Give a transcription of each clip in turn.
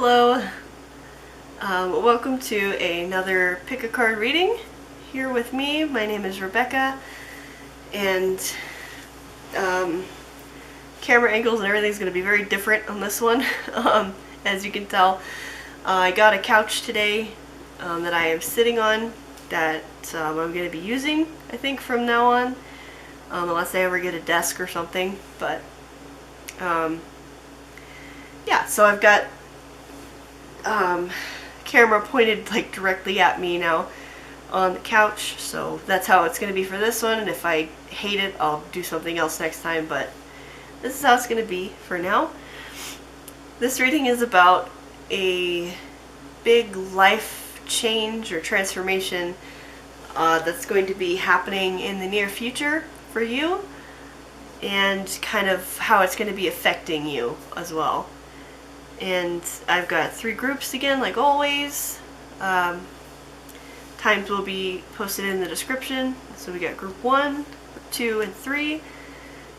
Hello, welcome to another pick a card reading here with me. My name is Rebecca, and camera angles and everything's going to be very different on this one. As you can tell, I got a couch today that I am sitting on that I'm going to be using, I think, from now on, unless I ever get a desk or something. But yeah, so I've got camera pointed like directly at me now on the couch, so that's how it's going to be for this one, and if I hate it I'll do something else next time, but this is how it's going to be for now. This reading is about a big life change or transformation that's going to be happening in the near future for you, and kind of how it's going to be affecting you as well. And I've got 3 groups again, like always. Times will be posted in the description. So we got group 1, group 2, and 3.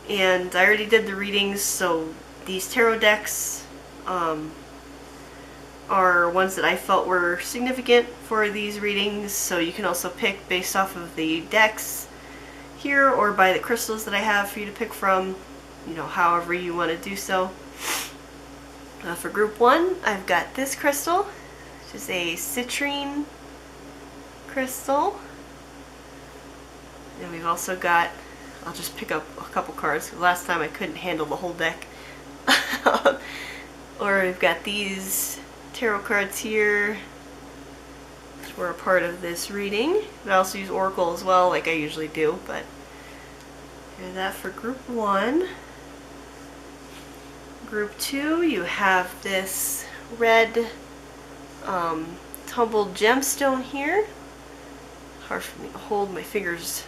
And I already did the readings, so these tarot decks are ones that I felt were significant for these readings. So you can also pick based off of the decks here, or by the crystals that I have for you to pick from, you know, however you want to do so. For group 1, I've got this crystal, which is a citrine crystal. And we've also got, I'll just pick up a couple cards, last time I couldn't handle the whole deck. Or we've got these tarot cards here, which were a part of this reading. And I also use Oracle as well, like I usually do, but here's that for group 1. Group 2, you have this red tumbled gemstone here. Hard for me to hold, my fingers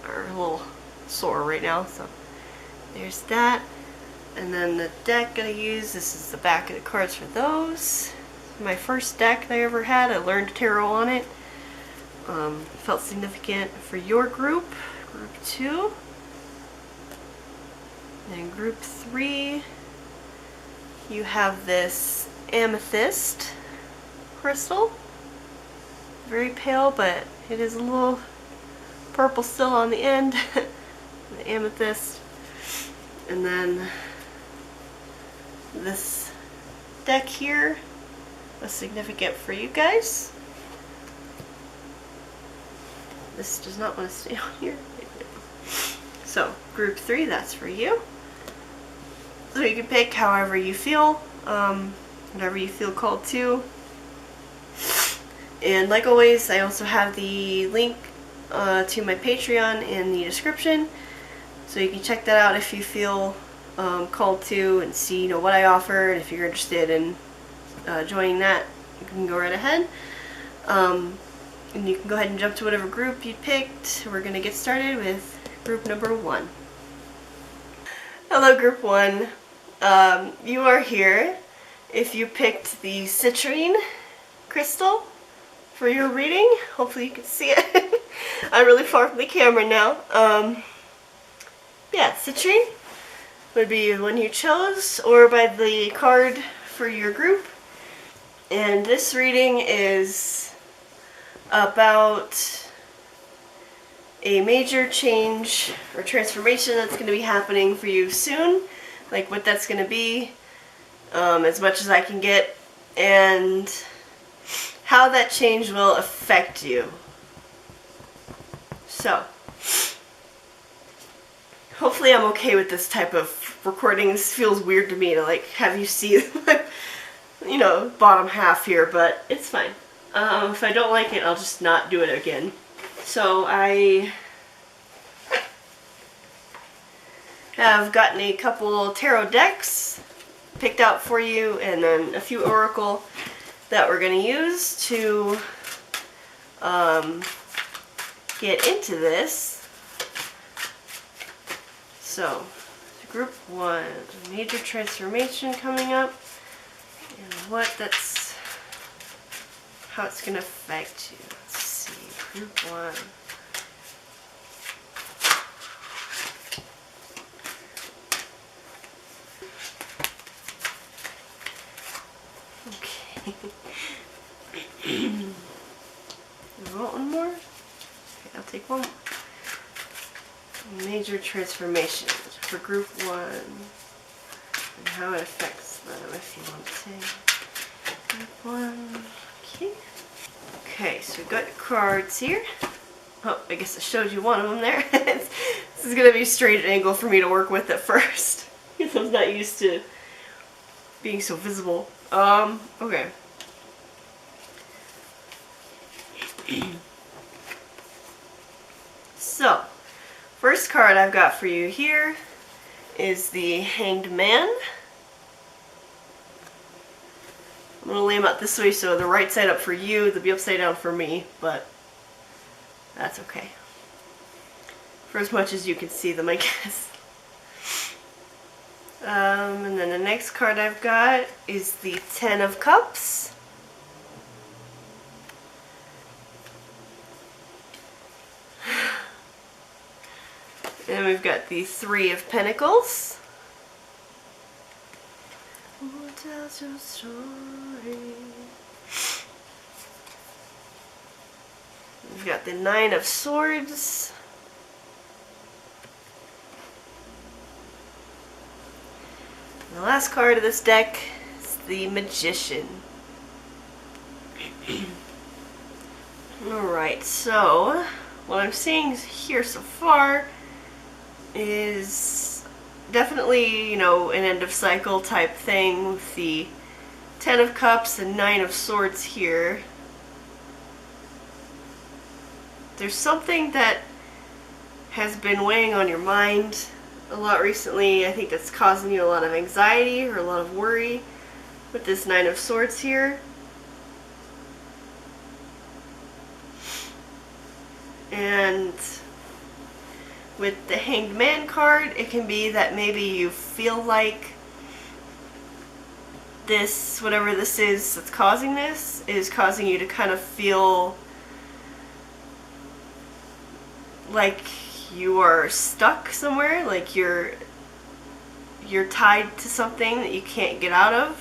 are a little sore right now, so there's that. And then the deck I use, this is the back of the cards for those. My first deck that I ever had, I learned tarot on it. Felt significant for your group, group 2. And group 3, you have this amethyst crystal. Very pale, but it is a little purple still on the end. The amethyst. And then this deck here was significant for you guys. This does not want to stay on here. So, group 3, that's for you. So you can pick however you feel, whatever you feel called to. And like always, I also have the link to my Patreon in the description, so you can check that out if you feel called to, and see, you know, what I offer. And if you're interested in joining that, you can go right ahead. And you can go ahead and jump to whatever group you picked. We're going to get started with group number 1. Hello, group 1. You are here if you picked the citrine crystal for your reading. Hopefully you can see it. I'm really far from the camera now. Yeah, citrine would be the one you chose, or by the card for your group. And this reading is about a major change or transformation that's going to be happening for you soon. Like what that's going to be, as much as I can get, and how that change will affect you. So, hopefully I'm okay with this type of recording. This feels weird to me to like have you see you know, bottom half here, but it's fine. If I don't like it, I'll just not do it again. So I have gotten a couple tarot decks picked out for you, and then a few oracle that we're going to use to get into this. So, group 1, major transformation coming up, and how it's going to affect you. Let's see, group 1. Okay. You want one more? Okay, I'll take one more. Major transformations for group 1 and how it affects them if you want to. Group 1. Okay. Okay, so we've got cards here. Oh, I guess I showed you one of them there. This is going to be a straight angle for me to work with at first, because I'm not used to being so visible. Okay. So, first card I've got for you here is the Hanged Man. I'm going to lay them out this way so the right side up for you, they'll be upside down for me, but that's okay. For as much as you can see them, I guess. And then the next card I've got is the Ten of Cups. And we've got the Three of Pentacles. Who tells your story? We've got the Nine of Swords. And the last card of this deck is the Magician. Alright, so what I'm seeing here so far is definitely, you know, an end of cycle type thing with the Ten of Cups and Nine of Swords here. There's something that has been weighing on your mind a lot recently. I think that's causing you a lot of anxiety or a lot of worry with this Nine of Swords here. And with the Hanged Man card, it can be that maybe you feel like this, whatever this is that's causing this, is causing you to kind of feel like you are stuck somewhere, like you're tied to something that you can't get out of.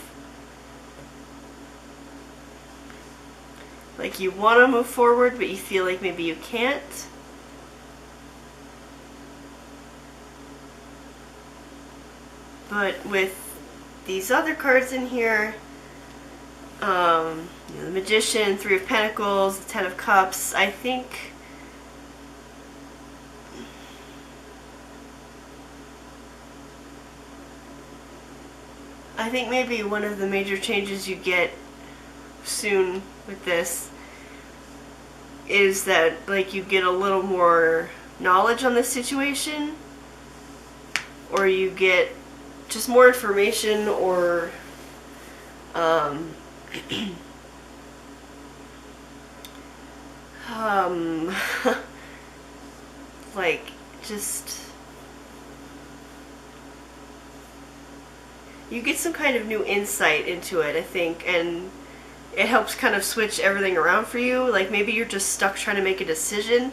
Like you want to move forward, but you feel like maybe you can't. But with these other cards in here, you know, the Magician, Three of Pentacles, the Ten of Cups, I think maybe one of the major changes you get soon with this is that, like, you get a little more knowledge on this situation, or you get just more information, or like, just you get some kind of new insight into it, I think, and it helps kind of switch everything around for you. Like maybe you're just stuck trying to make a decision,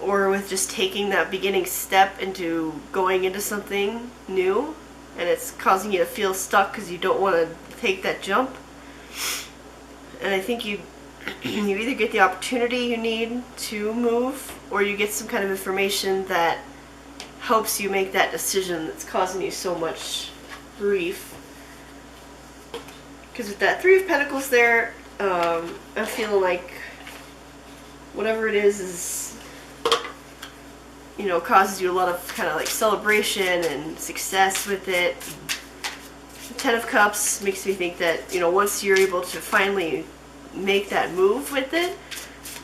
or with just taking that beginning step into going into something new, and it's causing you to feel stuck because you don't want to take that jump. And I think you either get the opportunity you need to move, or you get some kind of information that helps you make that decision that's causing you so much grief. Because with that Three of Pentacles there, I'm feeling like whatever it is, you know, causes you a lot of kind of like celebration and success with it. The Ten of Cups makes me think that, you know, once you're able to finally make that move with it,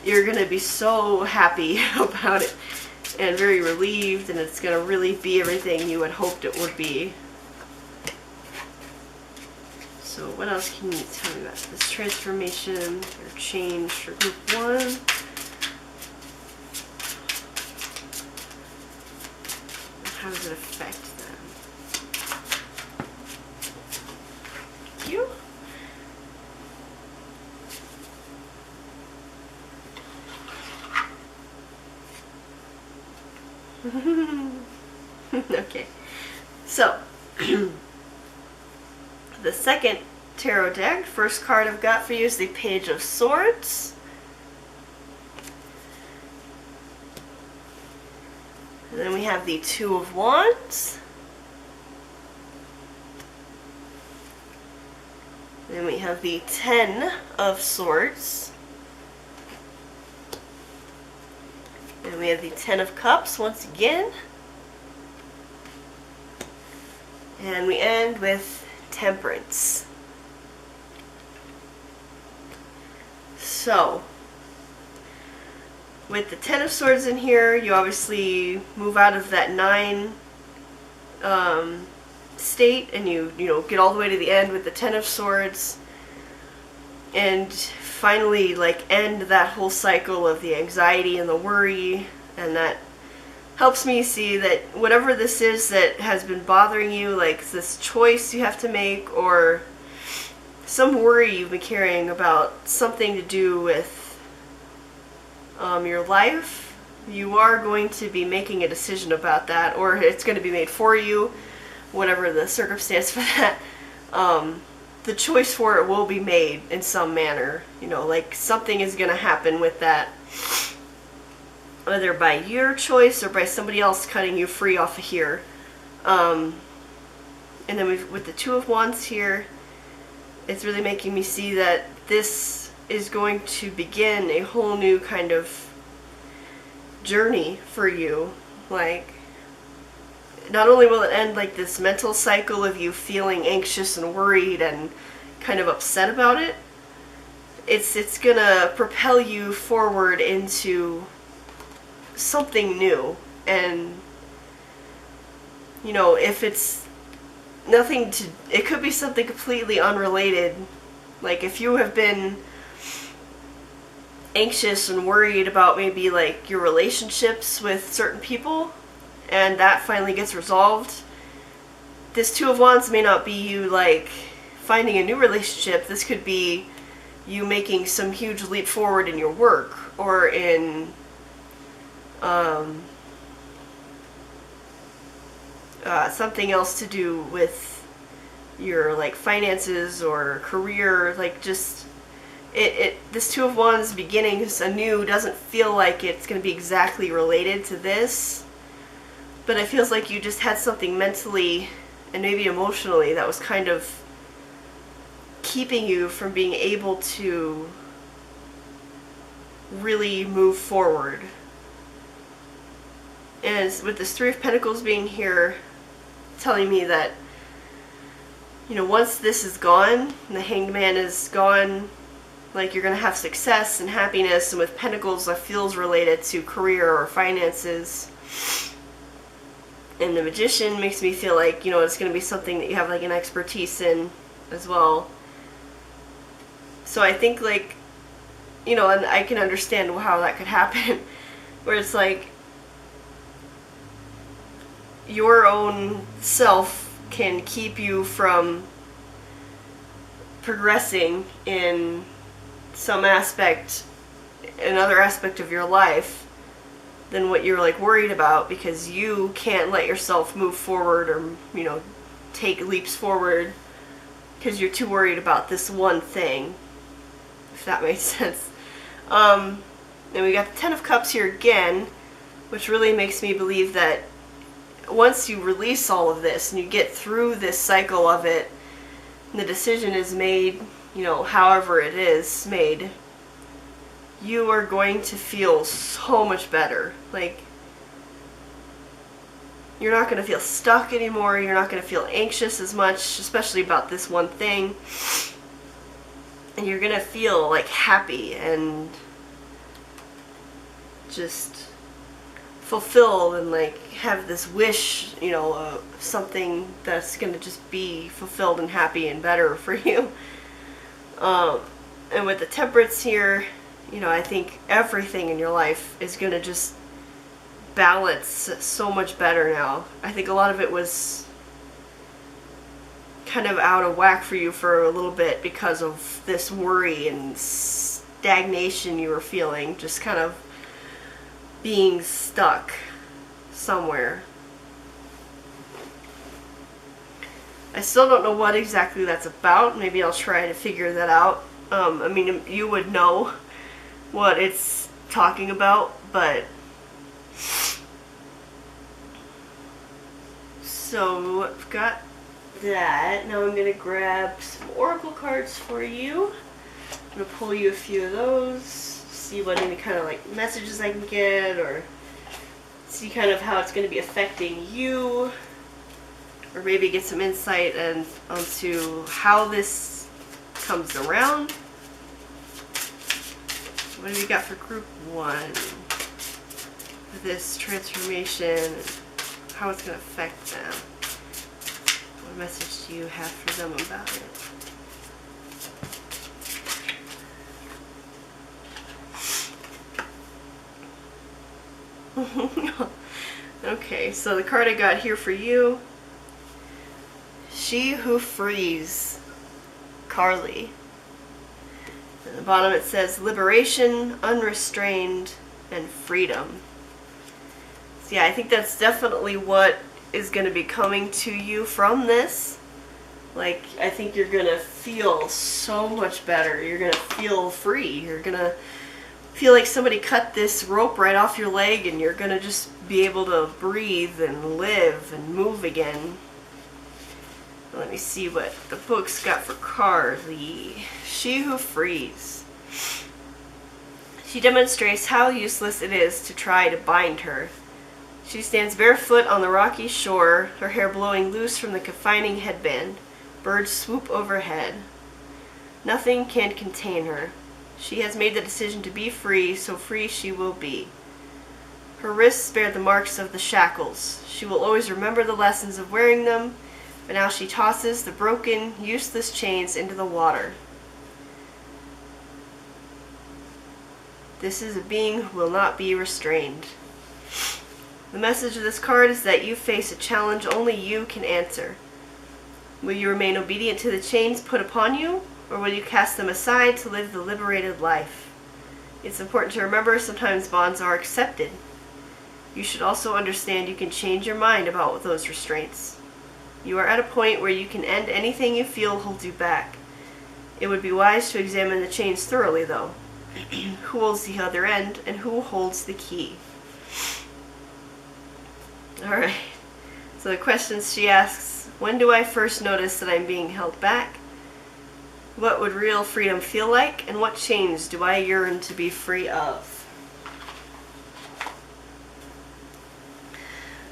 you're going to be so happy about it and very relieved, and it's going to really be everything you had hoped it would be. So what else can you tell me about this transformation or change for group 1? How does it affect them? Thank you. Okay, so the second tarot deck. First card I've got for you is the Page of Swords. And then we have the Two of Wands. Then we have the Ten of Swords. And we have the Ten of Cups once again. And we end with Temperance. So, with the Ten of Swords in here, you obviously move out of that 9 state, and you get all the way to the end with the Ten of Swords, and finally like end that whole cycle of the anxiety and the worry. And that helps me see that whatever this is that has been bothering you, like this choice you have to make, or some worry you've been carrying about something to do with your life, you are going to be making a decision about that, or it's going to be made for you, whatever the circumstance for that. The choice for it will be made in some manner. Like something is going to happen with that, whether by your choice or by somebody else cutting you free off of here. And then with the Two of Wands here, it's really making me see that this is going to begin a whole new kind of journey for you. Like, not only will it end like this mental cycle of you feeling anxious and worried and kind of upset about it, it's gonna propel you forward into something new. And if it's nothing to, it could be something completely unrelated. Like if you have been anxious and worried about maybe like your relationships with certain people, and that finally gets resolved, this Two of Wands may not be you like finding a new relationship. This could be you making some huge leap forward in your work, or in something else to do with your like finances or career. Like just this Two of Wands beginning anew doesn't feel like it's going to be exactly related to this, but it feels like you just had something mentally and maybe emotionally that was kind of keeping you from being able to really move forward. And with this Three of Pentacles being here, telling me that, once this is gone, and the Hanged Man is gone, like you're going to have success and happiness. And with Pentacles, that feels related to career or finances. And the Magician makes me feel like, it's going to be something that you have like an expertise in as well. So I think like, and I can understand how that could happen, where it's like your own self can keep you from progressing in some aspect, another aspect of your life than what you're like worried about, because you can't let yourself move forward or, take leaps forward because you're too worried about this one thing, if that makes sense. And we got the Ten of Cups here again, which really makes me believe that once you release all of this and you get through this cycle of it, and the decision is made, however it is made, you are going to feel so much better. Like, you're not going to feel stuck anymore. You're not going to feel anxious as much, especially about this one thing. And you're going to feel like happy and just fulfilled, and like have this wish, something that's going to just be fulfilled and happy and better for you. And with the Temperance here, I think everything in your life is going to just balance so much better now. I think a lot of it was kind of out of whack for you for a little bit because of this worry and stagnation you were feeling, just kind of being stuck somewhere. I still don't know what exactly that's about. Maybe I'll try to figure that out. I mean, you would know what it's talking about, but... So, I've got that. Now I'm going to grab some oracle cards for you. I'm going to pull you a few of those, see what any kind of like messages I can get, or see kind of how it's going to be affecting you, or maybe get some insight and onto how this comes around. What have you got for group 1? This transformation, and how it's going to affect them. What message do you have for them about it? Okay, so the card I got here for you, She Who Frees, Carly. At the bottom it says liberation, unrestrained, and freedom. So yeah, I think that's definitely what is going to be coming to you from this. Like, I think you're going to feel so much better. You're going to feel free. You're going to feel like somebody cut this rope right off your leg, and you're going to just be able to breathe and live and move again. Let me see what the book's got for Carly. She Who Frees. She demonstrates how useless it is to try to bind her. She stands barefoot on the rocky shore, her hair blowing loose from the confining headband. Birds swoop overhead. Nothing can contain her. She has made the decision to be free, so free she will be. Her wrists bear the marks of the shackles. She will always remember the lessons of wearing them, but now she tosses the broken, useless chains into the water. This is a being who will not be restrained. The message of this card is that you face a challenge only you can answer. Will you remain obedient to the chains put upon you, or will you cast them aside to live the liberated life? It's important to remember sometimes bonds are accepted. You should also understand you can change your mind about those restraints. You are at a point where you can end anything you feel holds you back. It would be wise to examine the chains thoroughly, though. Who holds the other end, and who holds the key? Alright, so the questions she asks: when do I first notice that I'm being held back? What would real freedom feel like? And what chains do I yearn to be free of?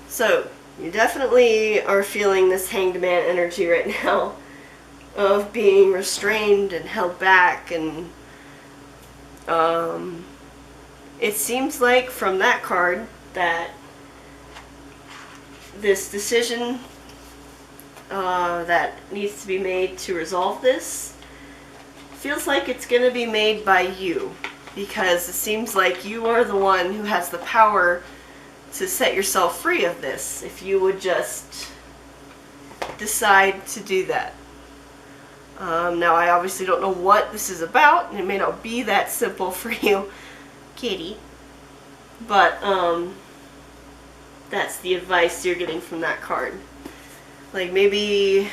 So, you definitely are feeling this Hanged Man energy right now of being restrained and held back, and it seems like from that card that this decision that needs to be made to resolve this feels like it's going to be made by you, because it seems like you are the one who has the power to set yourself free of this, if you would just decide to do that. Now, I obviously don't know what this is about, and it may not be that simple for you, Kitty, but that's the advice you're getting from that card. Like, maybe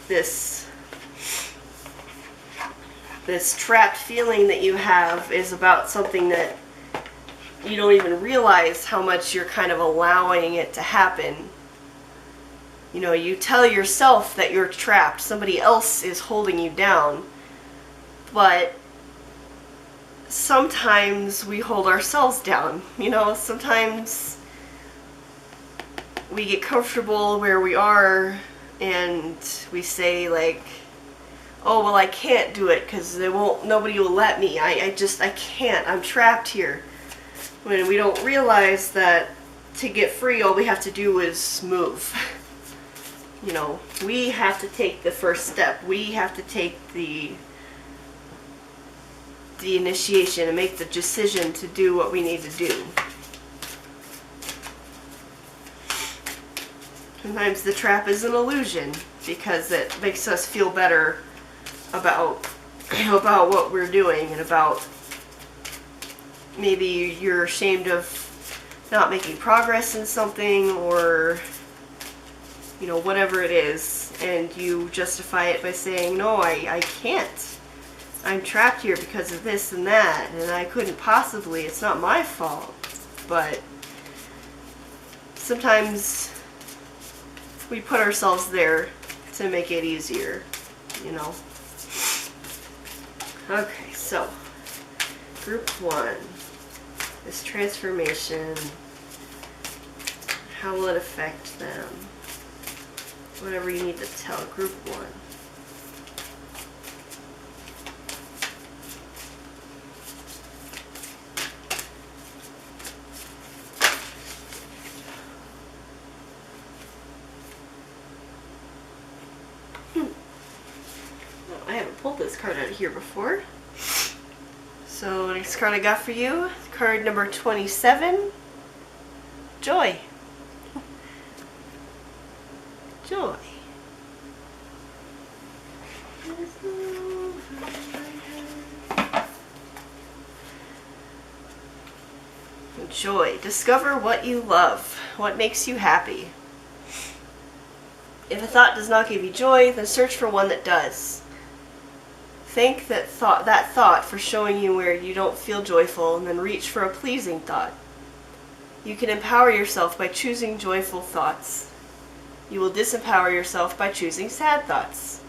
this trapped feeling that you have is about something that you don't even realize how much you're kind of allowing it to happen. You know, you tell yourself that you're trapped, somebody else is holding you down, but sometimes we hold ourselves down. You know, sometimes we get comfortable where we are and we say, like, oh, well, I can't do it because nobody will let me. I can't. I'm trapped here. When we don't realize that to get free, all we have to do is move. You know, we have to take the first step. We have to take the initiation and make the decision to do what we need to do. Sometimes the trap is an illusion because it makes us feel better about what we're doing, and about maybe you're ashamed of not making progress in something, or you know, whatever it is, and you justify it by saying, no, I can't. I'm trapped here because of this and that, and I couldn't possibly, it's not my fault. But sometimes we put ourselves there to make it easier, you know. Okay, so group 1, this transformation, how will it affect them? Whatever you need to tell group 1. Well, I haven't pulled this card out of here before. So next card I got for you, card number 27, Joy. Joy. Joy. Discover what you love. What makes you happy. If a thought does not give you joy, then search for one that does. Thank that thought for showing you where you don't feel joyful, and then reach for a pleasing thought. You can empower yourself by choosing joyful thoughts. You will disempower yourself by choosing sad thoughts.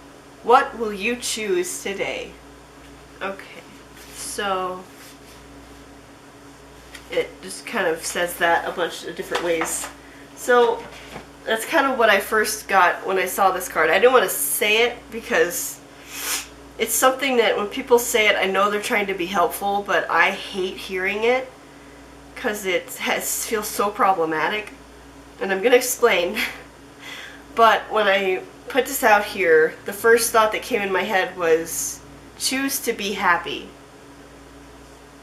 What will you choose today? Okay, so it just kind of says that a bunch of different ways. So that's kind of what I first got when I saw this card. I didn't want to say it because it's something that when people say it, I know they're trying to be helpful, but I hate hearing it because it feels so problematic. And I'm going to explain. But when I put this out here, the first thought that came in my head was, choose to be happy.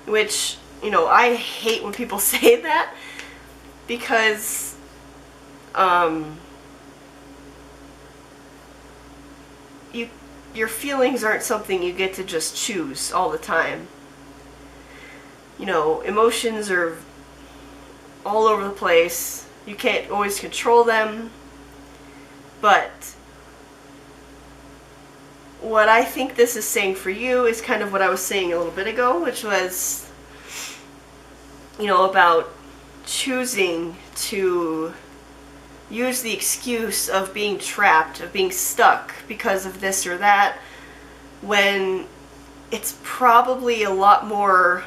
Which, you know, I hate when people say that because your feelings aren't something you get to just choose all the time. You know, emotions are all over the place. You can't always control them. But what I think this is saying for you is kind of what I was saying a little bit ago, which was, you know, about choosing to use the excuse of being trapped, of being stuck because of this or that, when it's probably a lot more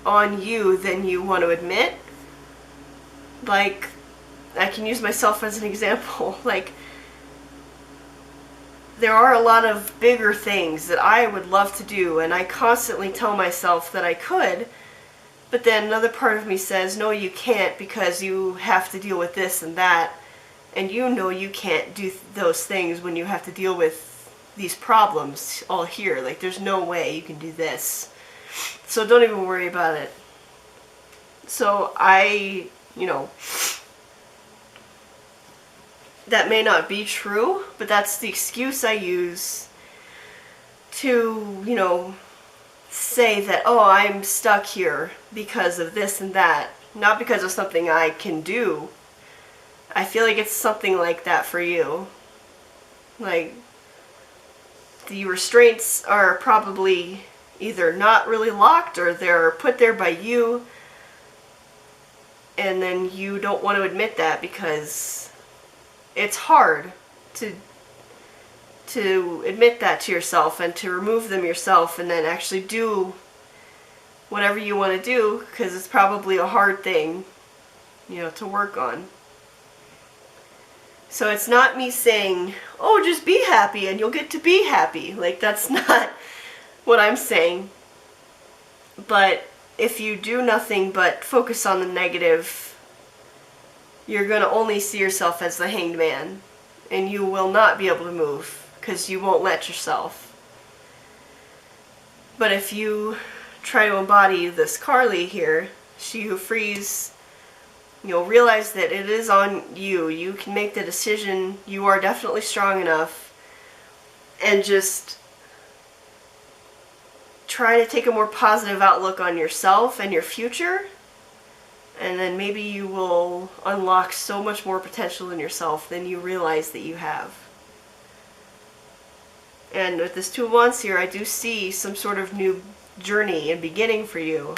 on you than you want to admit. Like, I can use myself as an example. Like, there are a lot of bigger things that I would love to do, and I constantly tell myself that I could, but then another part of me says, no, you can't because you have to deal with this and that, and you know you can't do those things when you have to deal with these problems all here. Like, there's no way you can do this. So don't even worry about it. So you know, that may not be true, but that's the excuse I use to, you know, say that, oh, I'm stuck here because of this and that, not because of something I can do. I feel like it's something like that for you. Like, the restraints are probably either not really locked or they're put there by you, and then you don't want to admit that because it's hard to admit that to yourself and to remove them yourself and then actually do whatever you want to do, because it's probably a hard thing, you know, to work on. So it's not me saying, oh, just be happy and you'll get to be happy. Like, that's not what I'm saying. But if you do nothing but focus on the negative, you're going to only see yourself as the hanged man, and you will not be able to move because you won't let yourself. But if you try to embody this Carly here, she who frees, you'll realize that it is on you. You can make the decision. You are definitely strong enough, and just try to take a more positive outlook on yourself and your future, And then maybe you will unlock so much more potential in yourself than you realize that you have. And with this Two of Wands here, I do see some sort of new journey and beginning for you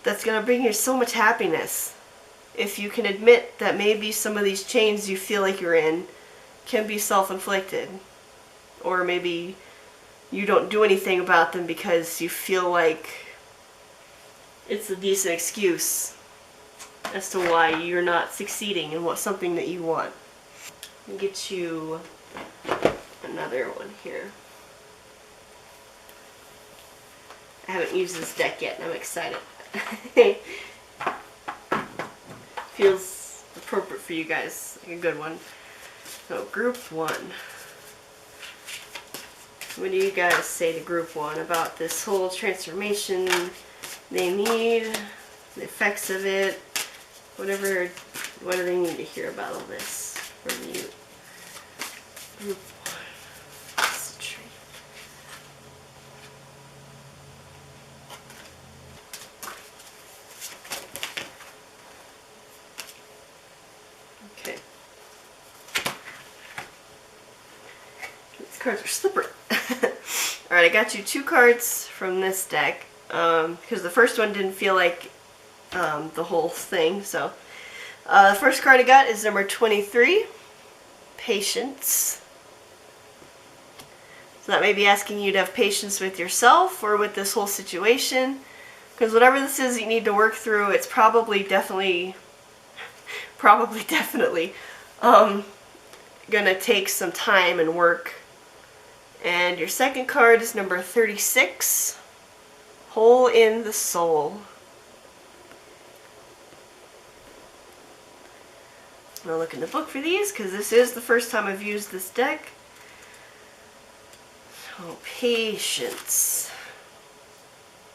that's going to bring you so much happiness. If you can admit that maybe some of these chains you feel like you're in can be self-inflicted. Or maybe you don't do anything about them because you feel like it's a decent excuse as to why you're not succeeding in something that you want. I'll get you another one here. I haven't used this deck yet and I'm excited. Feels appropriate for you guys, like a good one. So group 1. What do you guys say to group 1 about this whole transformation they need, the effects of it, what do they need to hear about all this from you? Group 1. Okay. These cards are slippery. Alright, I got you 2 cards from this deck, because the first one didn't feel like the whole thing, so. The first card I got is number 23, Patience. So that may be asking you to have patience with yourself or with this whole situation, because whatever this is you need to work through, it's probably definitely gonna take some time and work. And your second card is number 36, Hole in the Soul. I'm gonna look in the book for these because this is the first time I've used this deck. So, patience.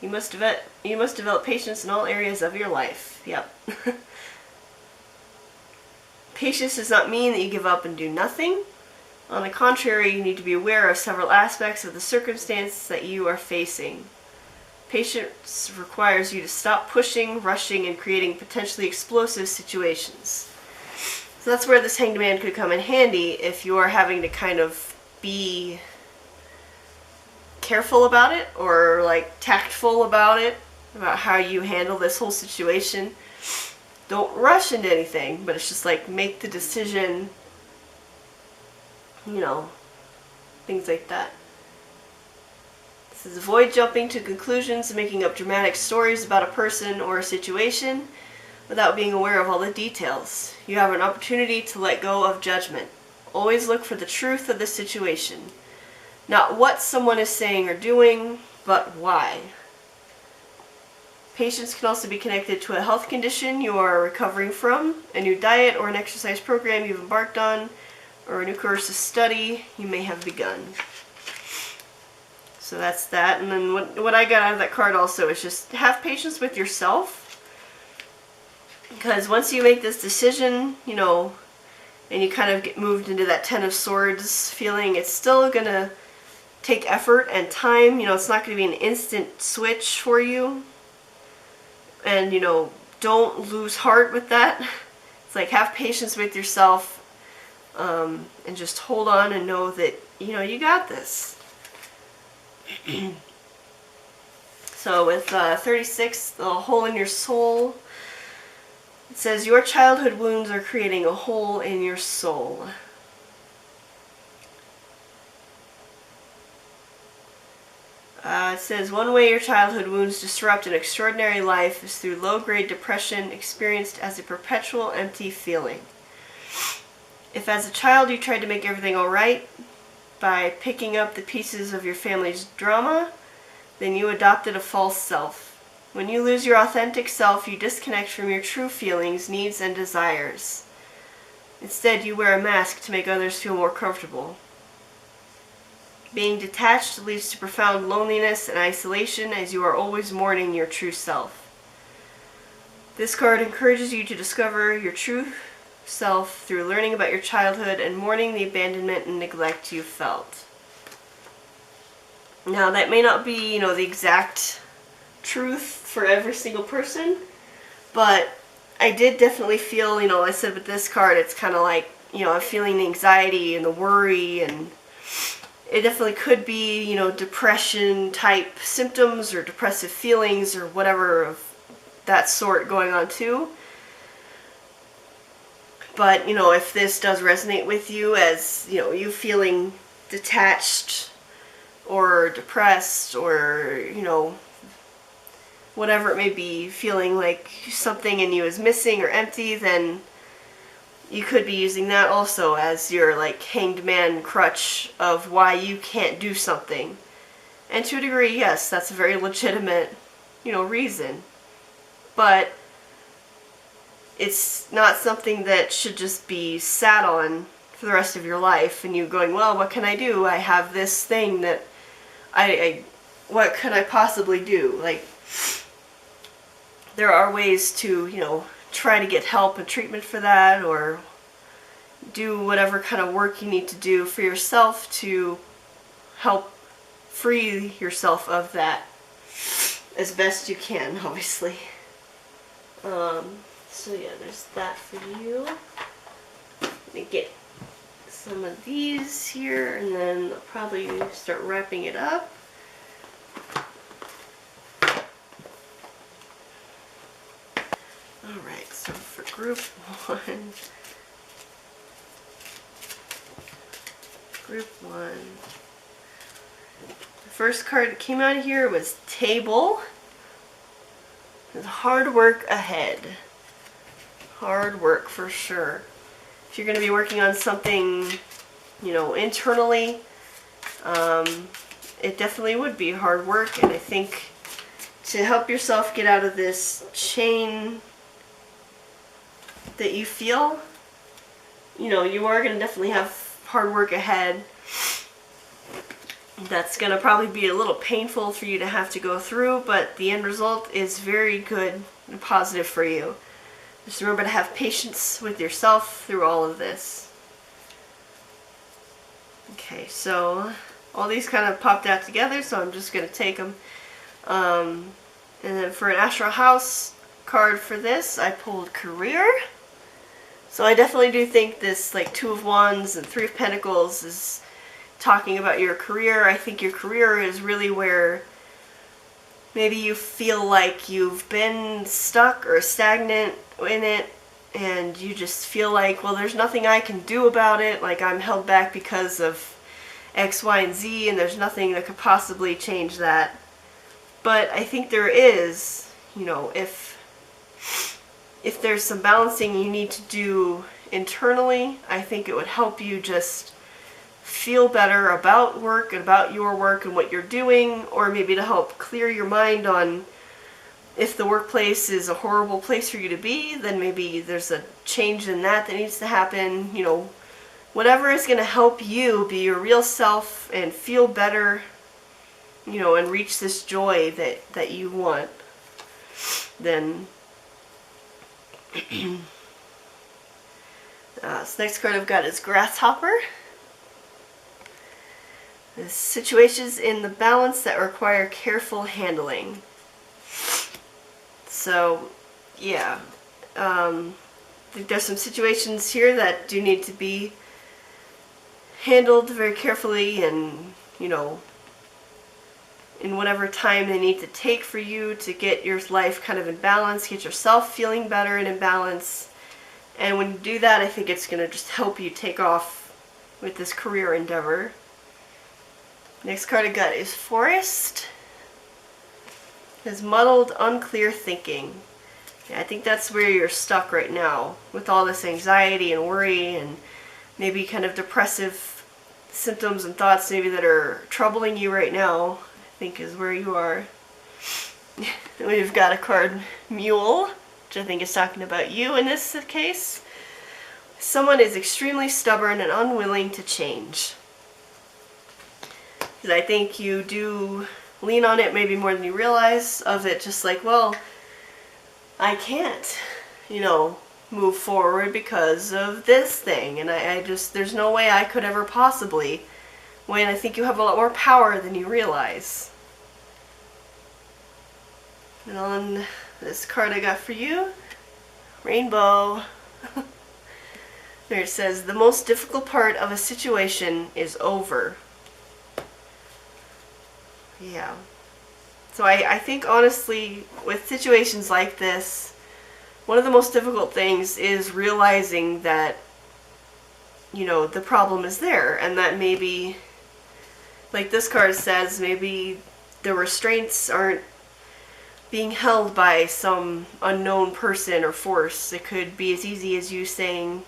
You must develop patience in all areas of your life. Yep. Patience does not mean that you give up and do nothing. On the contrary, you need to be aware of several aspects of the circumstance that you are facing. Patience requires you to stop pushing, rushing, and creating potentially explosive situations. So that's where this Hanged Man could come in handy if you are having to kind of be careful about it or like tactful about it, about how you handle this whole situation. Don't rush into anything, but it's just like make the decision, you know, things like that. This is avoid jumping to conclusions and making up dramatic stories about a person or a situation without being aware of all the details. You have an opportunity to let go of judgment. Always look for the truth of the situation. Not what someone is saying or doing, but why. Patience can also be connected to a health condition you are recovering from, a new diet or an exercise program you've embarked on, or a new course of study you may have begun. So that's that. And then what I got out of that card also is just have patience with yourself. Because once you make this decision, you know, and you kind of get moved into that Ten of Swords feeling, it's still going to take effort and time. You know, it's not going to be an instant switch for you. And, you know, don't lose heart with that. It's like have patience with yourself and just hold on and know that, you know, you got this. So with 36, the hole in your soul, it says your childhood wounds are creating a hole in your soul. It says one way your childhood wounds disrupt an extraordinary life is through low-grade depression experienced as a perpetual empty feeling. If as a child you tried to make everything alright by picking up the pieces of your family's drama, then you adopted a false self. When you lose your authentic self, you disconnect from your true feelings, needs, and desires. Instead, you wear a mask to make others feel more comfortable. Being detached leads to profound loneliness and isolation as you are always mourning your true self. This card encourages you to discover your true self through learning about your childhood and mourning the abandonment and neglect you felt. Now, that may not be, you know, the exact truth for every single person, But I did definitely feel, I said with this card, it's kind of like, I'm feeling the anxiety and the worry, and it definitely could be, depression type symptoms or depressive feelings or whatever of that sort going on too. But, if this does resonate with you as, you feeling detached or depressed or, whatever it may be, feeling like something in you is missing or empty, then you could be using that also as your like hanged man crutch of why you can't do something. And to a degree, yes, that's a very legitimate, reason. But it's not something that should just be sat on for the rest of your life and you going, well, what can I do? I have this thing that what could I possibly do? Like, there are ways to, try to get help and treatment for that, or do whatever kind of work you need to do for yourself to help free yourself of that as best you can, obviously. So yeah, there's that for you. Let me get some of these here, and then I'll probably start wrapping it up. Alright, so for group 1, the first card that came out of here was Table. There's hard work ahead. Hard work for sure. If you're going to be working on something, internally, it definitely would be hard work. And I think to help yourself get out of this chain that you feel, you are going to definitely have hard work ahead. That's going to probably be a little painful for you to have to go through, but the end result is very good and positive for you. Just remember to have patience with yourself through all of this. Okay, so all these kind of popped out together, so I'm just going to take them. And then for an Astral House card for this, I pulled Career. So I definitely do think this, like, Two of Wands and Three of Pentacles is talking about your career. I think your career is really where maybe you feel like you've been stuck or stagnant in it, and you just feel like, well, there's nothing I can do about it. Like, I'm held back because of X, Y, and Z, and there's nothing that could possibly change that. But I think there is, if there's some balancing you need to do internally, I think it would help you just feel better about work and about your work and what you're doing, or maybe to help clear your mind on if the workplace is a horrible place for you to be, then maybe there's a change in that needs to happen. Whatever is going to help you be your real self and feel better, and reach this joy that you want, then this next card I've got is Grasshopper. The situations in the balance that require careful handling. So, yeah, I think there's some situations here that do need to be handled very carefully, and, in whatever time they need to take for you to get your life kind of in balance, get yourself feeling better and in balance. And when you do that, I think it's going to just help you take off with this career endeavor. Next card I got is Forest. It's muddled, unclear thinking. Yeah, I think that's where you're stuck right now, with all this anxiety and worry and maybe kind of depressive symptoms and thoughts maybe that are troubling you right now, I think is where you are. We've got a card, Mule, which I think is talking about you in this case. Someone is extremely stubborn and unwilling to change. Because I think you do lean on it maybe more than you realize, of it just like, well, I can't, move forward because of this thing, and I just, there's no way I could ever possibly, when I think you have a lot more power than you realize. And on this card I got for you, Rainbow. There it says, the most difficult part of a situation is over. Yeah. So I think honestly, with situations like this, one of the most difficult things is realizing that, you know, the problem is there, and that maybe, like this card says, maybe the restraints aren't being held by some unknown person or force. It could be as easy as you saying,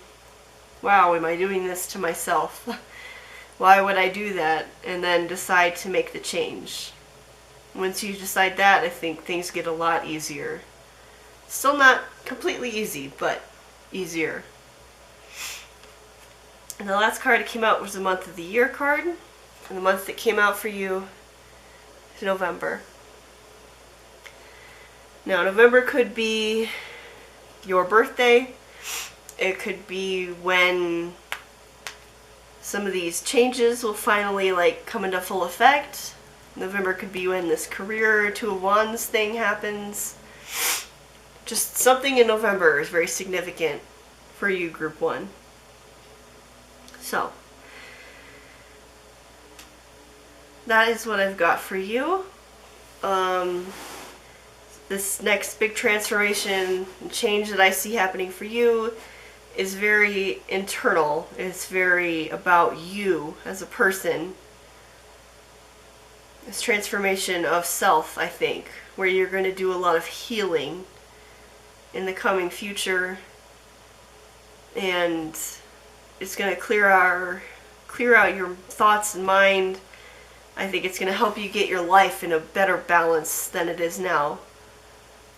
wow, am I doing this to myself? Why would I do that? And then decide to make the change. Once you decide that, I think things get a lot easier. Still not completely easy, but easier. And the last card that came out was the month of the year card. And the month that came out for you is November. Now, November could be your birthday. It could be when some of these changes will finally come into full effect. November could be when this career Two of Wands thing happens. Just something in November is very significant for you, Group 1. So, that is what I've got for you. This next big transformation and change that I see happening for you is very internal. It's very about you as a person. This transformation of self, I think, where you're going to do a lot of healing in the coming future, and it's going to clear out your thoughts and mind. I think it's going to help you get your life in a better balance than it is now.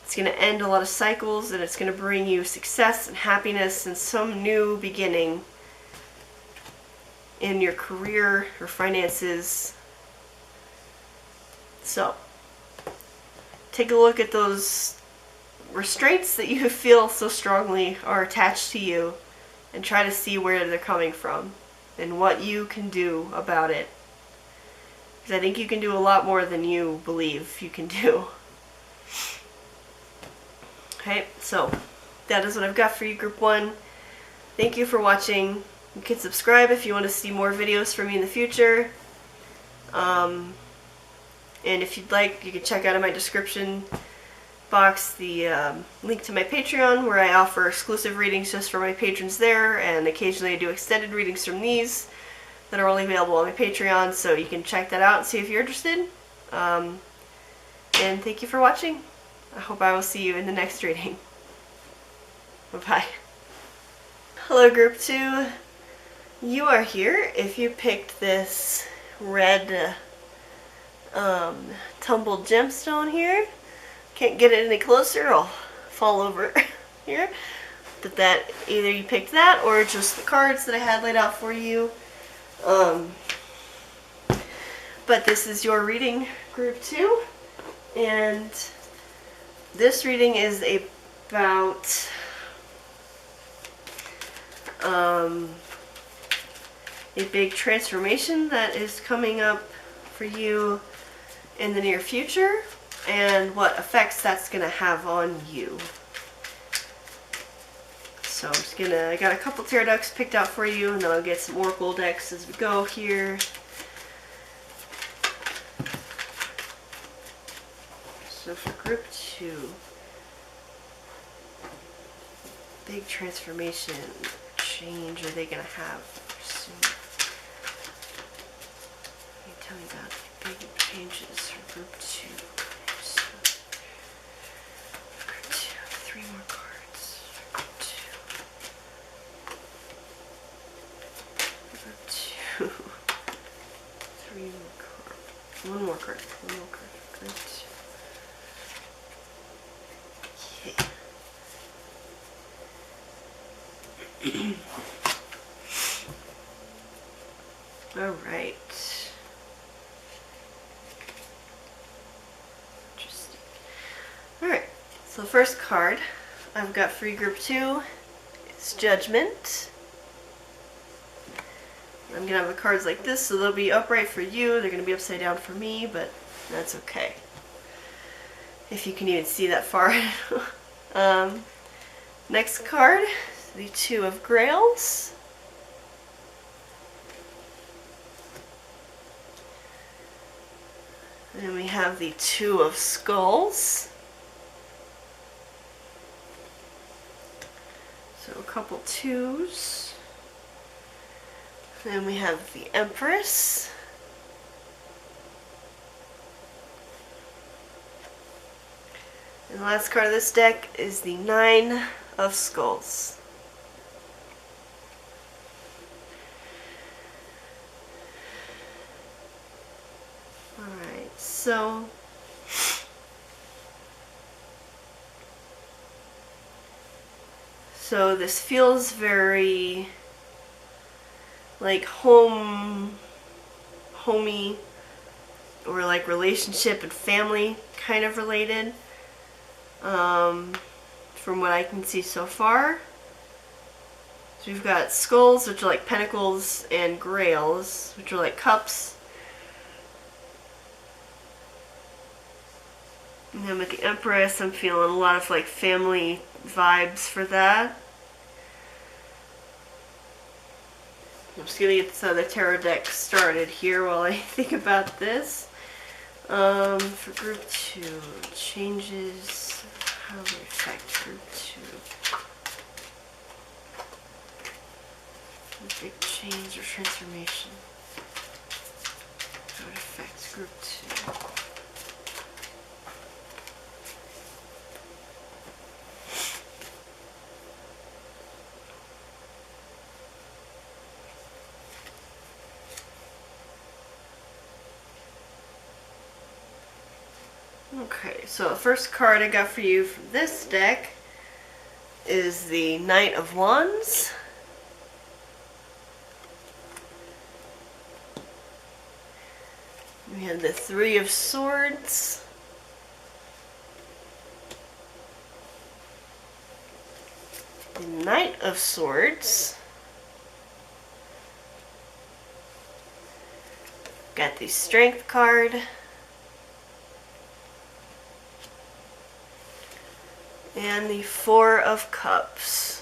It's going to end a lot of cycles, and it's going to bring you success and happiness and some new beginning in your career or finances. So, take a look at those restraints that you feel so strongly are attached to you, and try to see where they're coming from and what you can do about it. Because I think you can do a lot more than you believe you can do. Okay, so that is what I've got for you, Group 1. Thank you for watching. You can subscribe if you want to see more videos from me in the future. And if you'd like, you can check out in my description box the link to my Patreon, where I offer exclusive readings just for my patrons there, and occasionally I do extended readings from these that are only available on my Patreon, so you can check that out and see if you're interested. And thank you for watching. I hope I will see you in the next reading. Bye-bye. Hello, Group 2. You are here if you picked this red tumbled gemstone here. Can't get it any closer, I'll fall over here. But that, either you picked that or just the cards that I had laid out for you. But this is your reading, Group 2. And this reading is about a big transformation that is coming up for you in the near future, and what effects that's going to have on you. So I'm just I got a couple tarot decks picked out for you, and then I'll get some oracle decks as we go here. So for Group 2, big transformation, change are they going to have soon? Can you tell me about big changes for Group 2? So, Group 2, 3 more cards. Group 2. Group 2. 3 more cards. One more card. Group 2. Alright. Interesting. Alright, so the first card I've got for you, Group 2, is Judgment. I'm going to have the cards like this, so they'll be upright for you. They're going to be upside down for me, but that's okay. If you can even see that far. Next card, the Two of Grails. Then we have the Two of Skulls. So a couple twos. Then we have the Empress. And the last card of this deck is the Nine of Skulls. Alright, so this feels very like homey, or like relationship and family kind of related, from what I can see so far. So we've got skulls, which are like pentacles, and grails, which are like cups. And then with the Empress, I'm feeling a lot of like family vibes for that. I'm just going to get this other tarot deck started here while I think about this. For group 2, changes, how they affect group 2. Big change or transformation. How it affects group 2. Okay, so the first card I got for you from this deck is the Knight of Wands. We have the Three of Swords. The Knight of Swords. Got the Strength card. And the Four of Cups.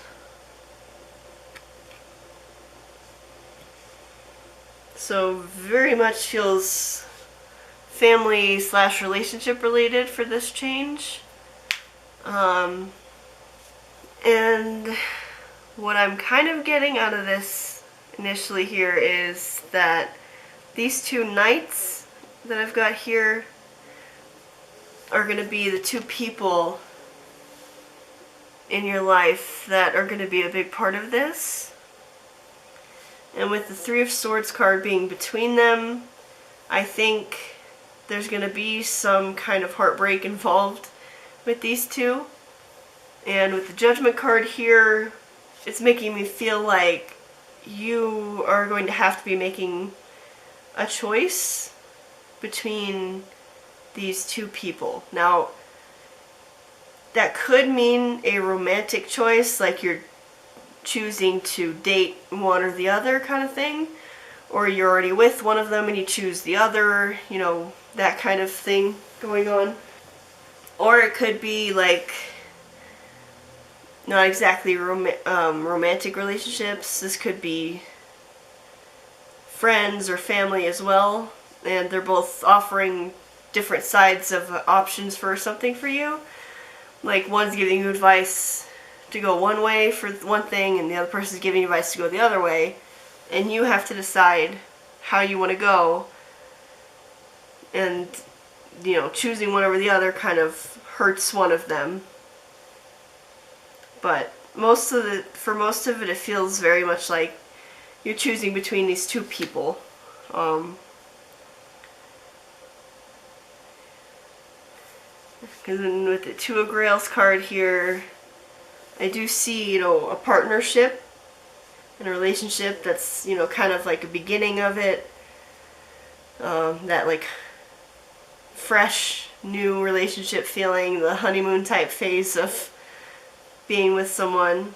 So very much feels family / relationship related for this change. And what I'm kind of getting out of this initially here is that these two knights that I've got here are going to be the two people in your life that are going to be a big part of this. And with the Three of Swords card being between them, I think there's going to be some kind of heartbreak involved with these two. And with the Judgment card here, it's making me feel like you are going to have to be making a choice between these two people. Now, that could mean a romantic choice, like you're choosing to date one or the other kind of thing, or you're already with one of them and you choose the other, you know, that kind of thing going on. Or it could be like not exactly romantic relationships. This could be friends or family as well, and they're both offering different sides of options for something for you. Like one's giving you advice to go one way for one thing, and the other person's giving you advice to go the other way, and you have to decide how you want to go. And, you know, choosing one over the other kind of hurts one of them. But for most of it, it feels very much like you're choosing between these two people. Because with the Two of Grails card here, I do see, you know, a partnership and a relationship that's, you know, kind of like a beginning of it. That like fresh, new relationship feeling, the honeymoon type phase of being with someone.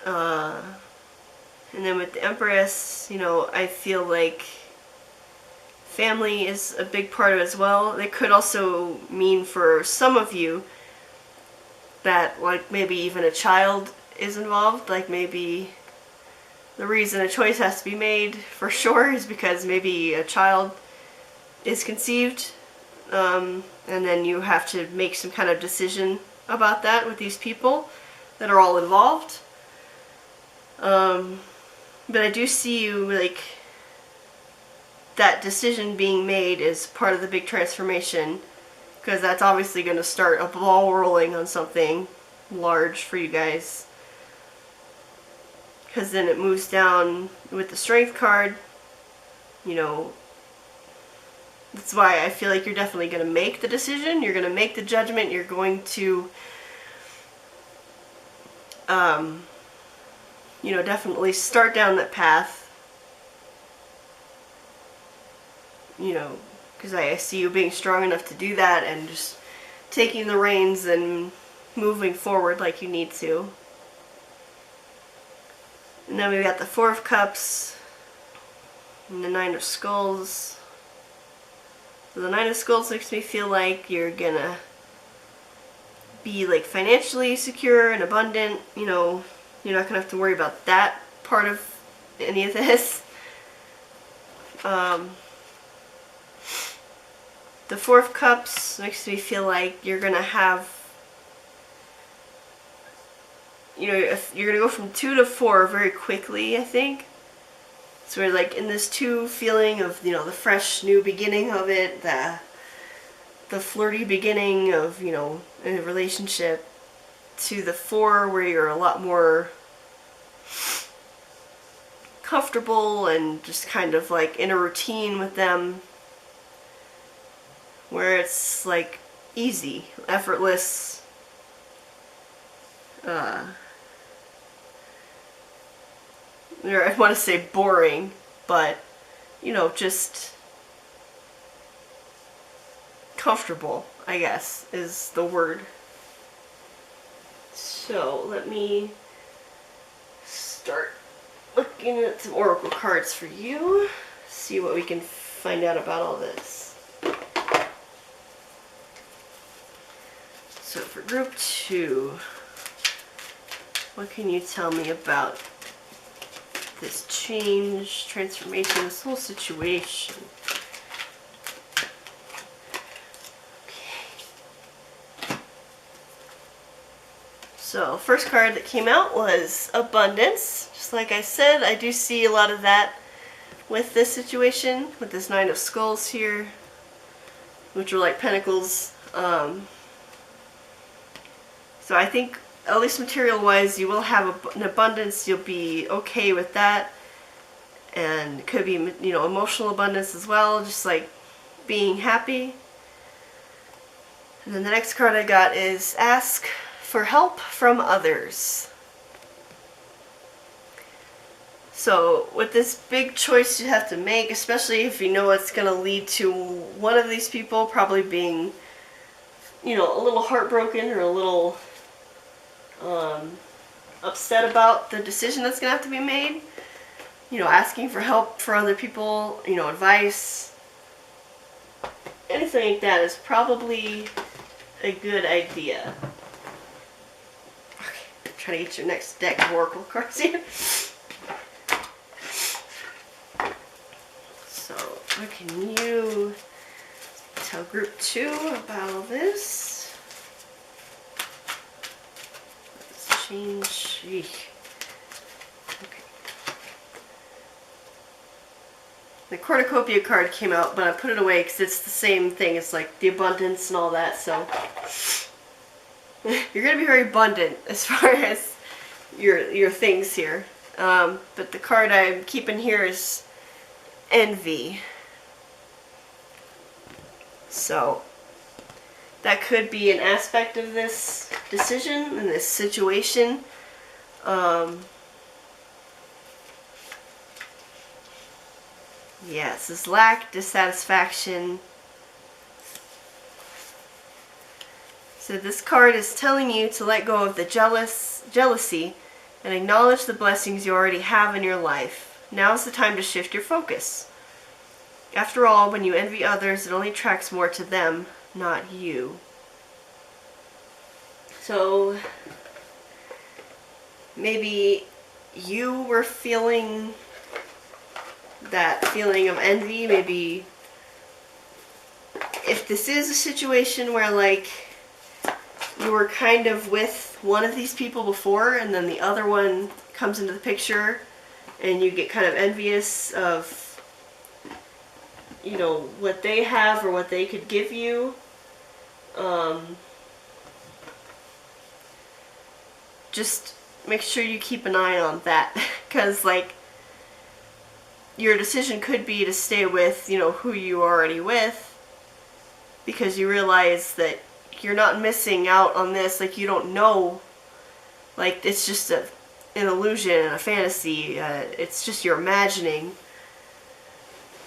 And then with the Empress, you know, I feel like family is a big part of it as well. It could also mean for some of you that like maybe even a child is involved. Like maybe the reason a choice has to be made for sure is because maybe a child is conceived, and then you have to make some kind of decision about that with these people that are all involved. But I do see you, like, that decision being made is part of the big transformation, because that's obviously going to start a ball rolling on something large for you guys. Because then it moves down with the strength card, you know. That's why I feel like you're definitely going to make the decision, you're going to make the judgment, you're going to you know, definitely start down that path, you know, because I see you being strong enough to do that and just taking the reins and moving forward like you need to. And then we've got the Four of Cups and the Nine of Skulls. So the Nine of Skulls makes me feel like you're gonna be like financially secure and abundant, you know. You're not gonna have to worry about that part of any of this. The Four of Cups makes me feel like you're gonna have, you know, if you're gonna go from 2 to 4 very quickly, I think. So we're like in this 2 feeling of, you know, the fresh new beginning of it, the flirty beginning of, you know, a relationship, to the 4 where you're a lot more comfortable and just kind of like in a routine with them, where it's like easy, effortless, I want to say boring, but, you know, just comfortable, I guess, is the word. So let me start looking at some oracle cards for you, see what we can find out about all this. So for group 2, what can you tell me about this change, transformation, this whole situation? So, first card that came out was Abundance. Just like I said, I do see a lot of that with this situation, with this Nine of Skulls here, which are like pentacles. So I think, at least material-wise, you will have an abundance. You'll be okay with that. And it could be, you know, emotional abundance as well, just like being happy. And then the next card I got is Ask for Help from Others. So with this big choice you have to make, especially if you know it's going to lead to one of these people probably being, you know, a little heartbroken or a little upset about the decision that's going to have to be made, you know, asking for help for other people, you know, advice, anything like that is probably a good idea. Trying to get your next deck of oracle cards here. So, what can you tell group 2 about all this? Let's change. Okay. The cornucopia card came out, but I put it away because it's the same thing. It's like the abundance and all that, so you're going to be very abundant as far as your things here. But the card I'm keeping here is Envy. So that could be an aspect of this decision and this situation. Yes, this lack, dissatisfaction. So this card is telling you to let go of the jealousy and acknowledge the blessings you already have in your life. Now's the time to shift your focus. After all, when you envy others, it only attracts more to them, not you. So maybe you were feeling that feeling of envy. Maybe if this is a situation where like you were kind of with one of these people before and then the other one comes into the picture and you get kind of envious of, you know, what they have or what they could give you, just make sure you keep an eye on that, because like your decision could be to stay with, you know, who you are already with, because you realize that you're not missing out on this. Like, you don't know, like, it's just an illusion and a fantasy. It's just your imagining.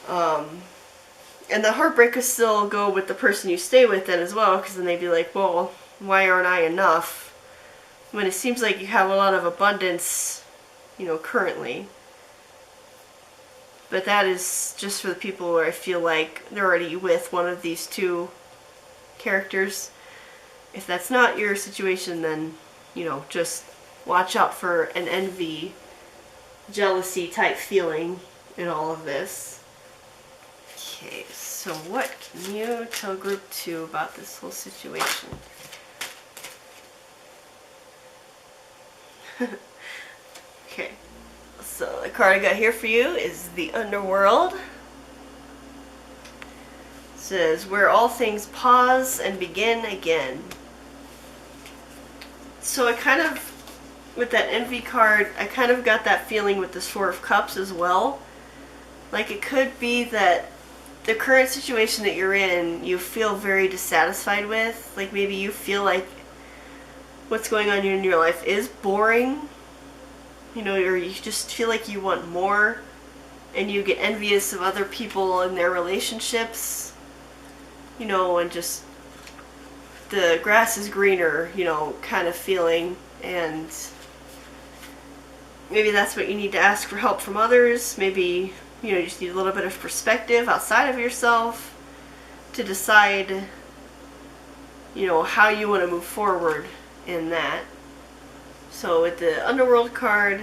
And the heartbreak could still go with the person you stay with then as well, because then they'd be like, well, why aren't I enough? When it seems like you have a lot of abundance, you know, currently. But that is just for the people where I feel like they're already with one of these two characters. If that's not your situation, then, you know, just watch out for an envy, jealousy type feeling in all of this. Okay, so what can you tell group 2 about this whole situation? Okay, so the card I got here for you is the Underworld. It says, where all things pause and begin again. So I kind of, with that envy card, I kind of got that feeling with this Four of Cups as well. Like, it could be that the current situation that you're in, you feel very dissatisfied with. Like, maybe you feel like what's going on in your life is boring, you know, or you just feel like you want more, and you get envious of other people and their relationships, you know, and just the grass is greener, you know, kind of feeling. And maybe that's what you need to ask for help from others. Maybe, you know, you just need a little bit of perspective outside of yourself to decide, you know, how you want to move forward in that. So with the Underworld card,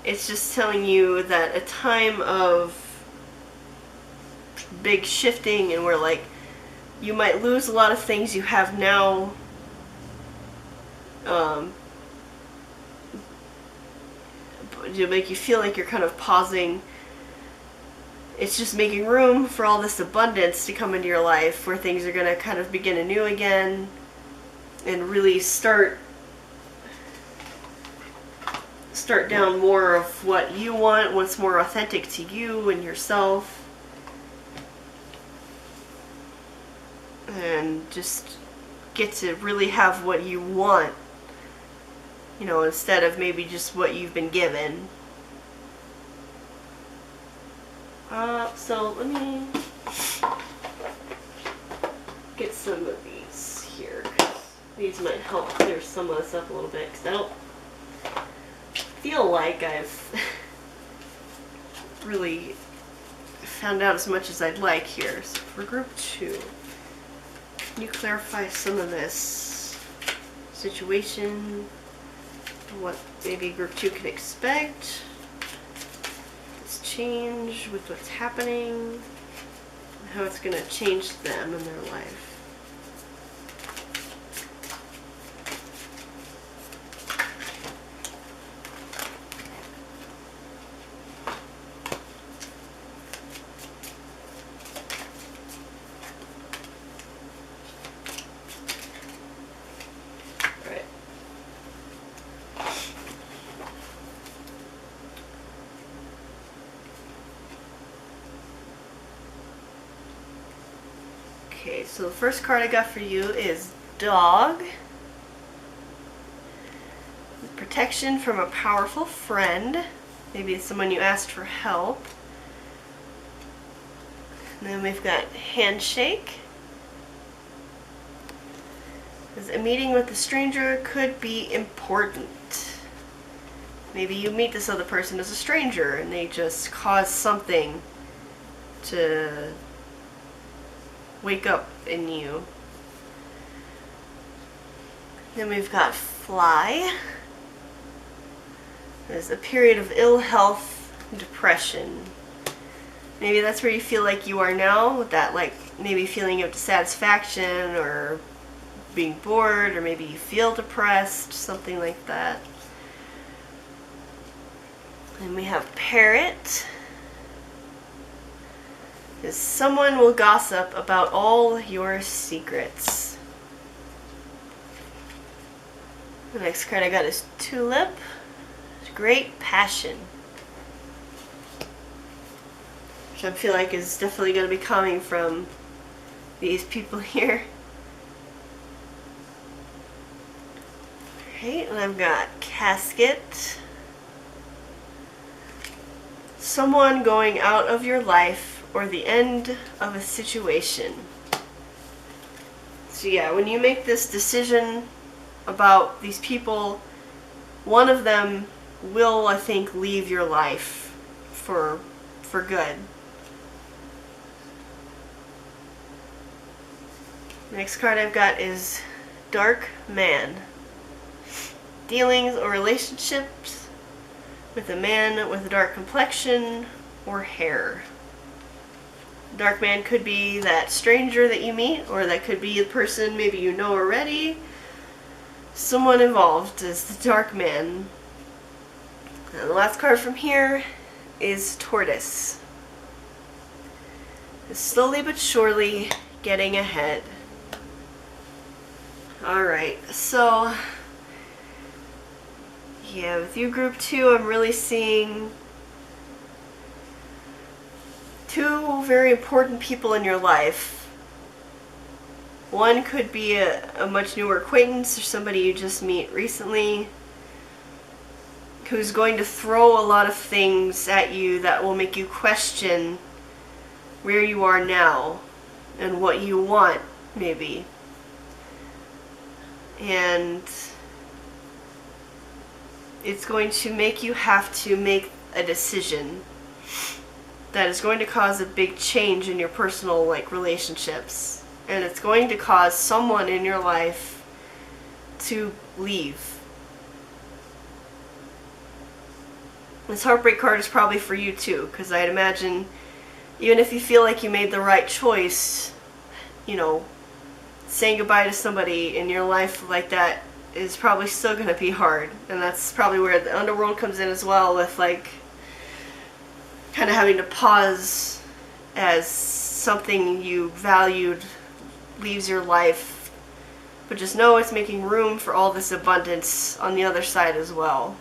it's just telling you that a time of big shifting, and where like you might lose a lot of things you have now, to make you feel like you're kind of pausing. It's just making room for all this abundance to come into your life, where things are going to kind of begin anew again and really start down more of what you want, what's more authentic to you and yourself. And just get to really have what you want, you know, instead of maybe just what you've been given. So let me get some of these here, 'cause these might help clear some of this up a little bit, because I don't feel like I've really found out as much as I'd like here. So for group 2, can you clarify some of this situation, what maybe group 2 can expect, this change with what's happening, how it's going to change them in their life? Okay, so the first card I got for you is Dog. Protection from a powerful friend. Maybe it's someone you asked for help. And then we've got Handshake. A meeting with a stranger could be important. Maybe you meet this other person as a stranger and they just cause something to wake up in you. Then we've got fly. There's a period of ill health, depression. Maybe that's where you feel like you are now, with that like maybe feeling of dissatisfaction or being bored, or maybe you feel depressed, something like that. And we have parrot. Is someone will gossip about all your secrets. The next card I got is tulip. Great passion. Which I feel like is definitely going to be coming from these people here. Alright, and I've got casket. Someone going out of your life or the end of a situation. So yeah, when you make this decision about these people, one of them will, I think, leave your life for good. Next card I've got is Dark Man. Dealings or relationships with a man with a dark complexion or hair. Dark Man could be that stranger that you meet, or that could be a person maybe you know already. Someone involved is the Dark Man. And the last card from here is Tortoise. It's slowly but surely getting ahead. Alright, so yeah, with you group 2, I'm really seeing two very important people in your life. One could be a much newer acquaintance or somebody you just meet recently who's going to throw a lot of things at you that will make you question where you are now and what you want, maybe. And it's going to make you have to make a decision that is going to cause a big change in your personal relationships, and it's going to cause someone in your life to leave. This heartbreak card is probably for you too, because I'd imagine even if you feel like you made the right choice, saying goodbye to somebody in your life like that is probably still going to be hard. And that's probably where the underworld comes in as well, with kind of having to pause as something you valued leaves your life. But just know it's making room for all this abundance on the other side as well.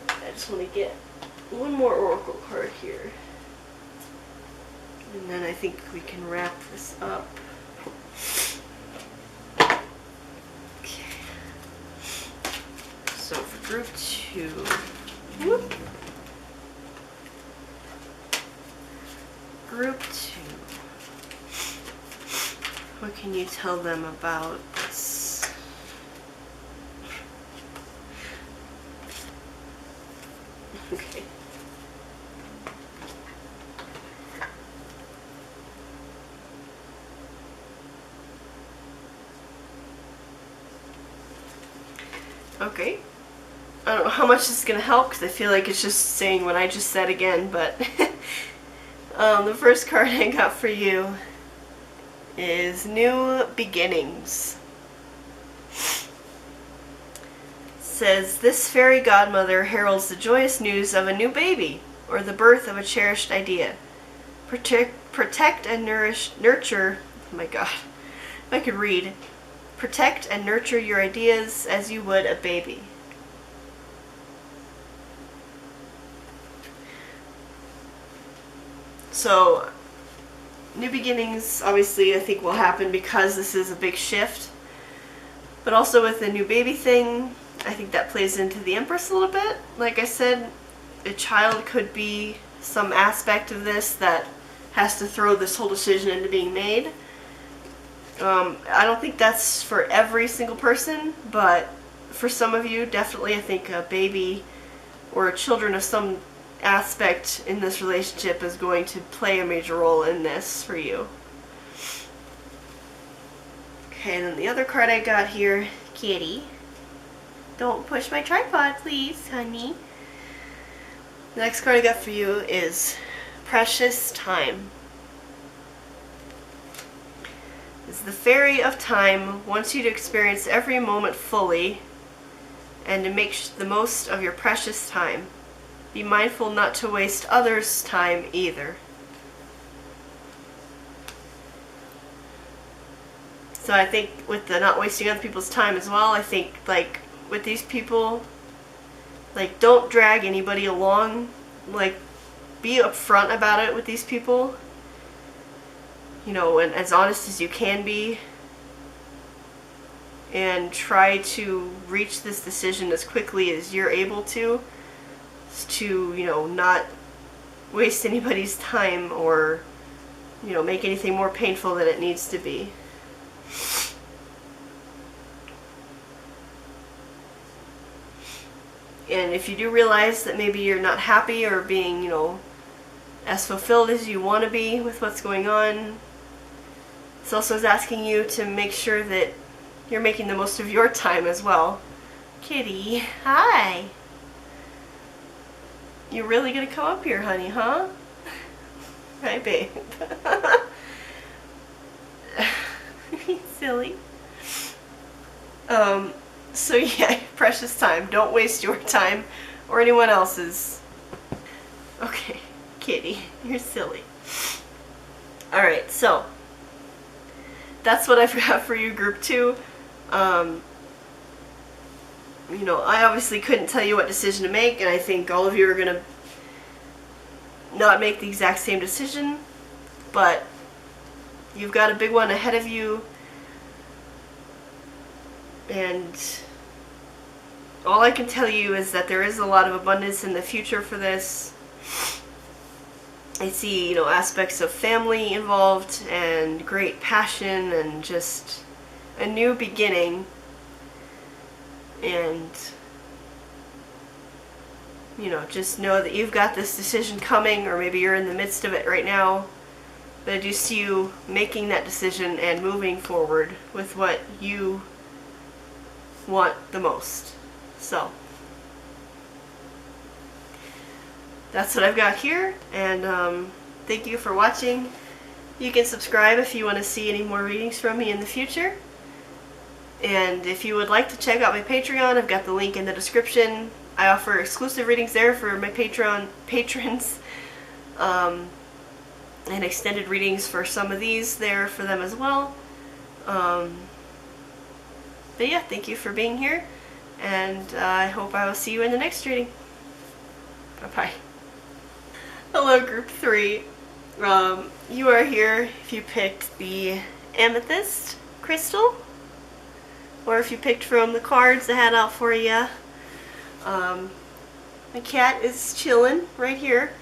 I just want to get one more oracle card here. And then I think we can wrap this up. Okay. So for group 2, whoop. Group 2. What can you tell them about this? Okay. Okay. I don't know how much this is going to help, because I feel like it's just saying what I just said again, but the first card I got for you is New Beginnings. It says, this fairy godmother heralds the joyous news of a new baby, or the birth of a cherished idea. Protect and nurture, oh my god, if I could read. Protect and nurture your ideas as you would a baby. So, new beginnings, obviously, I think will happen because this is a big shift. But also with the new baby thing, I think that plays into the Empress a little bit. Like I said, a child could be some aspect of this that has to throw this whole decision into being made. I don't think that's for every single person, but for some of you, definitely I think a baby or children of some aspect in this relationship is going to play a major role in this for you. Okay, and then the other card I got here, Kitty. Don't push my tripod, please, honey. The next card I got for you is Precious Time. It's the Fairy of Time wants you to experience every moment fully and to make the most of your precious time. Be mindful not to waste others' time either. So I think with the not wasting other people's time as well, I think like with these people, like don't drag anybody along. Like be upfront about it with these people. You know, and as honest as you can be. And try to reach this decision as quickly as you're able to, you know, not waste anybody's time or, you know, make anything more painful than it needs to be. And if you do realize that maybe you're not happy or being, you know, as fulfilled as you want to be with what's going on, this also is asking you to make sure that you're making the most of your time as well. Kitty, hi. You're really gonna come up here, honey, huh? Right, babe. Silly. So yeah, precious time. Don't waste your time or anyone else's. Okay, Kitty, you're silly. Alright, so that's what I've got for you, group 2. You know, I obviously couldn't tell you what decision to make, and I think all of you are going to not make the exact same decision, but you've got a big one ahead of you, and all I can tell you is that there is a lot of abundance in the future for this. I see, you know, aspects of family involved and great passion and just a new beginning. And, you know, just know that you've got this decision coming, or maybe you're in the midst of it right now. But I do see you making that decision and moving forward with what you want the most. So that's what I've got here, and thank you for watching. You can subscribe if you want to see any more readings from me in the future. And if you would like to check out my Patreon, I've got the link in the description. I offer exclusive readings there for my Patreon patrons, and extended readings for some of these there for them as well. But yeah, thank you for being here, and I hope I will see you in the next reading. Bye-bye. Hello, group 3. You are here if you picked the amethyst crystal, or if you picked from the cards I had out for you. My cat is chilling right here.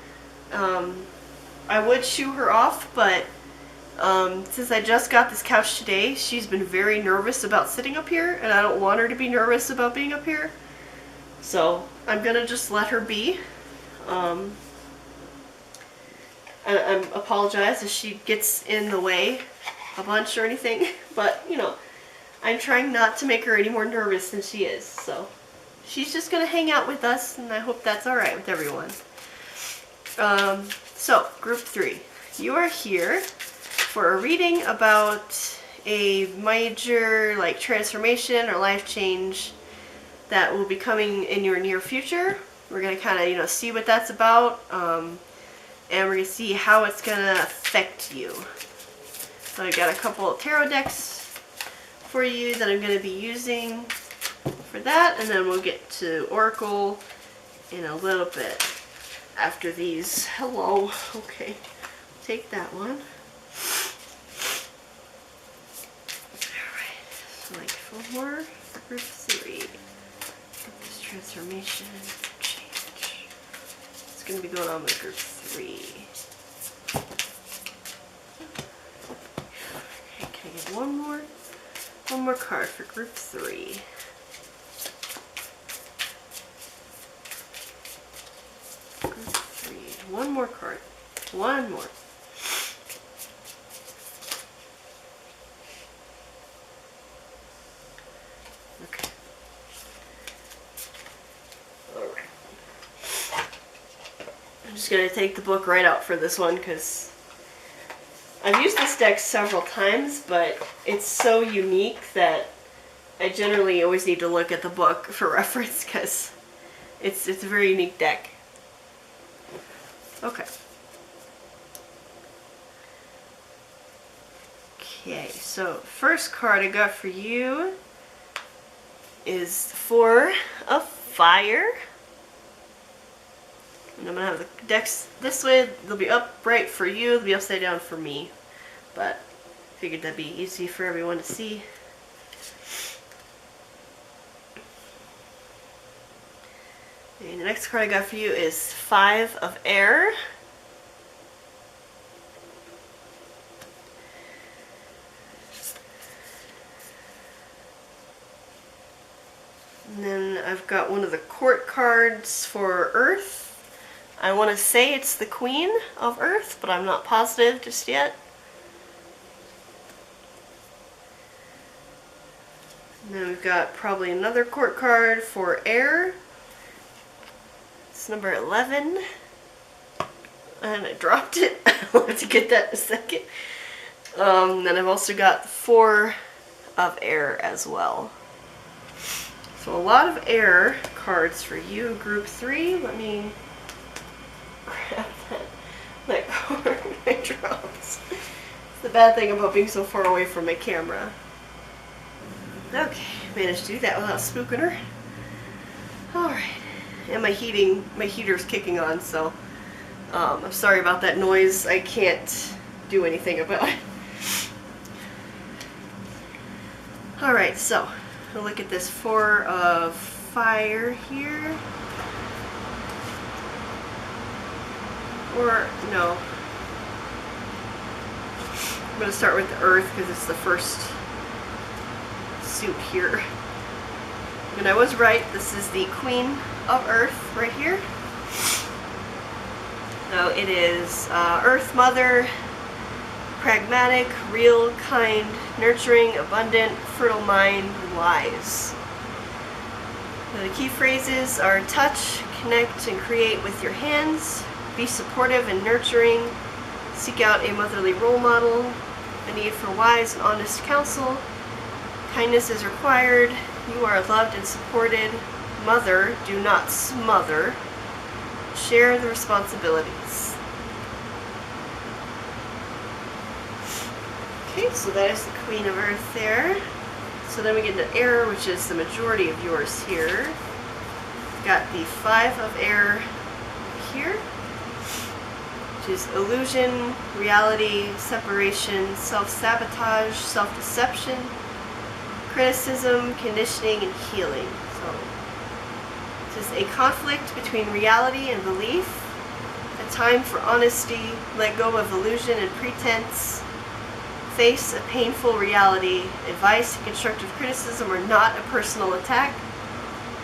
I would shoo her off, but since I just got this couch today, she's been very nervous about sitting up here, and I don't want her to be nervous about being up here. So I'm gonna just let her be. I apologize if she gets in the way a bunch or anything, but you know, I'm trying not to make her any more nervous than she is. So she's just gonna hang out with us, and I hope that's alright with everyone. So group 3, you are here for a reading about a major like transformation or life change that will be coming in your near future. We're gonna kind of, you know, see what that's about, and we're gonna see how it's gonna affect you. So I got a couple of tarot decks for you that I'm gonna be using for that, and then we'll get to Oracle in a little bit after these. Hello. Okay, take that one. Alright, so like 4 for group 3. This transformation change. It's going to be going on with group 3. Okay, can I get one more card for group 3? Group 3. One more card. One more. just going to take the book right out for this one because I've used this deck several times, but it's so unique that I generally always need to look at the book for reference because it's a very unique deck. Okay. Okay, so first card I got for you is 4 of Fire. And I'm going to have the decks this way. They'll be upright for you. They'll be upside down for me. But I figured that'd be easy for everyone to see. And the next card I got for you is 5 of Air. And then I've got one of the court cards for Earth. I want to say it's the Queen of Earth, but I'm not positive just yet. And then we've got probably another court card for Air. It's number 11. And I dropped it. I'll have to get that in a second. Then I've also got 4 of Air as well. So a lot of Air cards for you, Group 3. Let me grab that card I dropped. It's the bad thing about being so far away from my camera. Okay, managed to do that without spooking her. Alright. And my heater's kicking on, so I'm sorry about that noise. I can't do anything about it. Alright, so we'll look at this 4 of Fire here. Or, no. I'm going to start with the Earth because it's the first suit here. And I was right, this is the Queen of Earth right here. So it is Earth Mother, pragmatic, real, kind, nurturing, abundant, fertile mind, wise. Now the key phrases are touch, connect, and create with your hands, be supportive and nurturing, seek out a motherly role model, a need for wise and honest counsel, kindness is required, you are loved and supported, mother, do not smother, share the responsibilities. Okay, so that is the Queen of Earth there. So then we get into Air, which is the majority of yours here. Got the 5 of Air here, which is illusion, reality, separation, self-sabotage, self-deception, criticism, conditioning, and healing. So this is a conflict between reality and belief, a time for honesty, let go of illusion and pretense, face a painful reality, advice and constructive criticism are not a personal attack,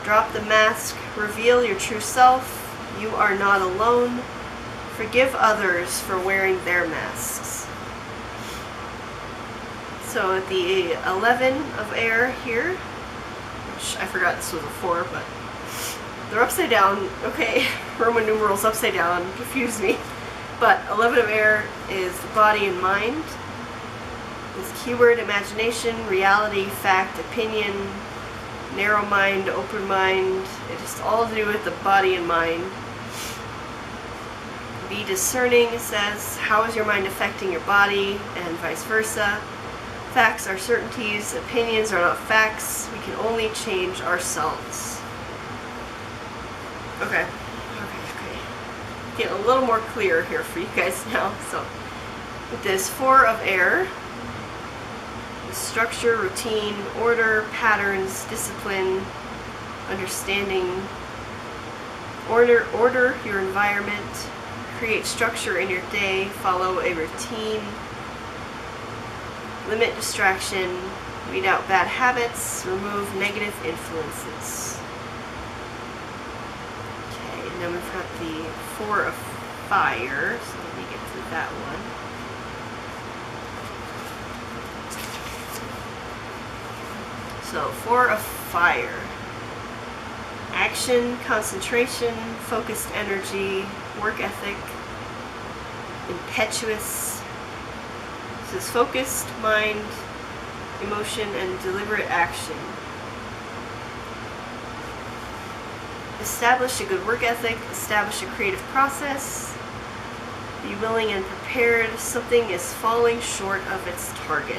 drop the mask, reveal your true self, you are not alone, forgive others for wearing their masks. So the 11 of Air here, which I forgot this was a 4, but they're upside down. Okay, Roman numerals upside down, confuse me. But 11 of Air is the body and mind. This keyword, imagination, reality, fact, opinion, narrow mind, open mind. It just all to do with the body and mind. Be discerning, it says, how is your mind affecting your body, and vice versa. Facts are certainties, opinions are not facts. We can only change ourselves. Okay. Get a little more clear here for you guys now. So, with this 4 of Air, structure, routine, order, patterns, discipline, understanding, order your environment, create structure in your day, follow a routine, limit distraction, weed out bad habits, remove negative influences. Okay, and then we've got the 4 of Fire, so let me get to that one. So 4 of Fire. Action, concentration, focused energy, work ethic, impetuous. This is focused mind, emotion, and deliberate action. Establish a good work ethic, establish a creative process, be willing and prepared. Something is falling short of its target.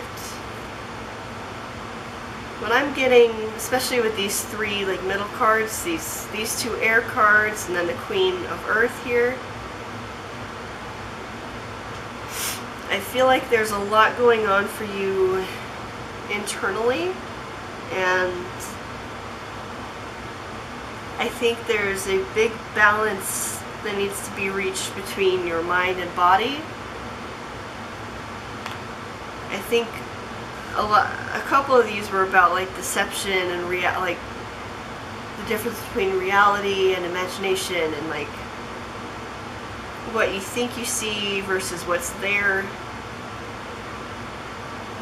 What I'm getting, especially with these three like middle cards, these two air cards, and then the Queen of Earth here, I feel like there's a lot going on for you internally, and I think there's a big balance that needs to be reached between your mind and body. I think a couple of these were about like deception and like the difference between reality and imagination, and like what you think you see versus what's there.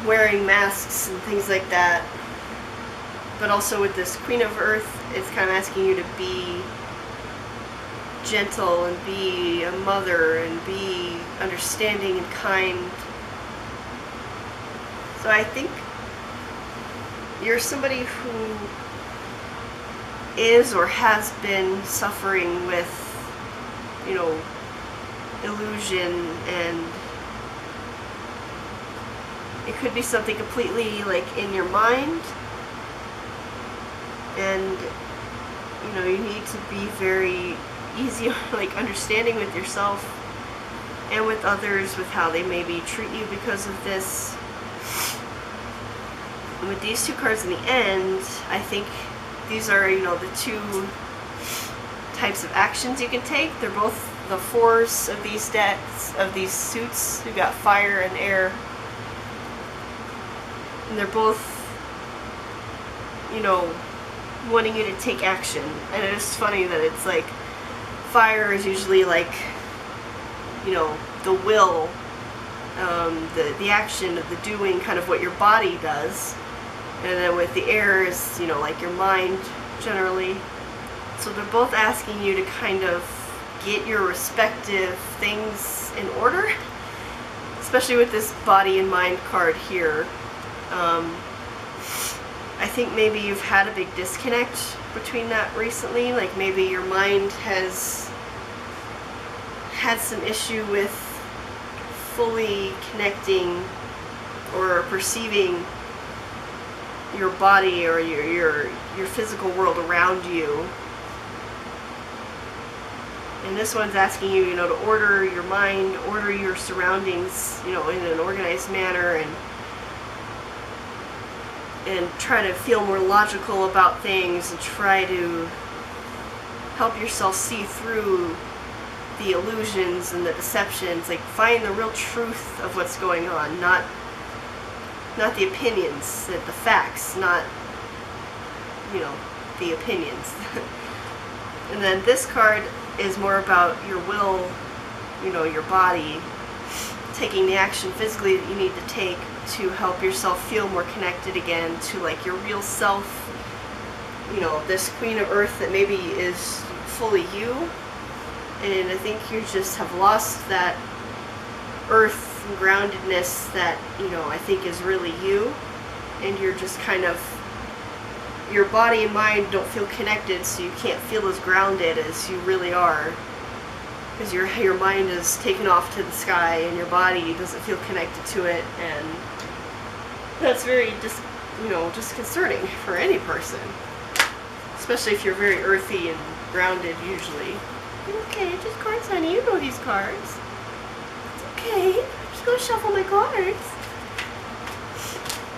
Wearing masks and things like that. But also with this Queen of Earth, it's kind of asking you to be gentle and be a mother and be understanding and kind. So I think you're somebody who is or has been suffering with, illusion, and it could be something completely like in your mind, and you need to be very easy like understanding with yourself and with others with how they maybe treat you because of this. And with these two cards in the end, I think these are the two types of actions you can take. They're both the fours of these decks, of these suits. You've got fire and air. And they're both, wanting you to take action. And it's funny that it's like, fire is usually like, the will, the action of the doing, kind of what your body does. And then with the air is, like your mind, generally. So they're both asking you to kind of get your respective things in order. Especially with this body and mind card here. I think maybe you've had a big disconnect between that recently. Like maybe your mind has had some issue with fully connecting or perceiving your body or your physical world around you. And this one's asking you, to order your mind, order your surroundings, in an organized manner, and try to feel more logical about things, and try to help yourself see through the illusions and the deceptions, like find the real truth of what's going on, not the opinions, the facts, not, the opinions. And then this card is more about your will, your body, taking the action physically that you need to take to help yourself feel more connected again to like your real self, this Queen of Earth that maybe is fully you. And I think you just have lost that earth and groundedness that, I think is really you. And you're just kind of, your body and mind don't feel connected, so you can't feel as grounded as you really are. Because your mind is taken off to the sky and your body doesn't feel connected to it, and that's very disconcerting for any person. Especially if you're very earthy and grounded usually. Okay, just cards, honey. You know these cards. It's okay. I'm just gonna shuffle my cards.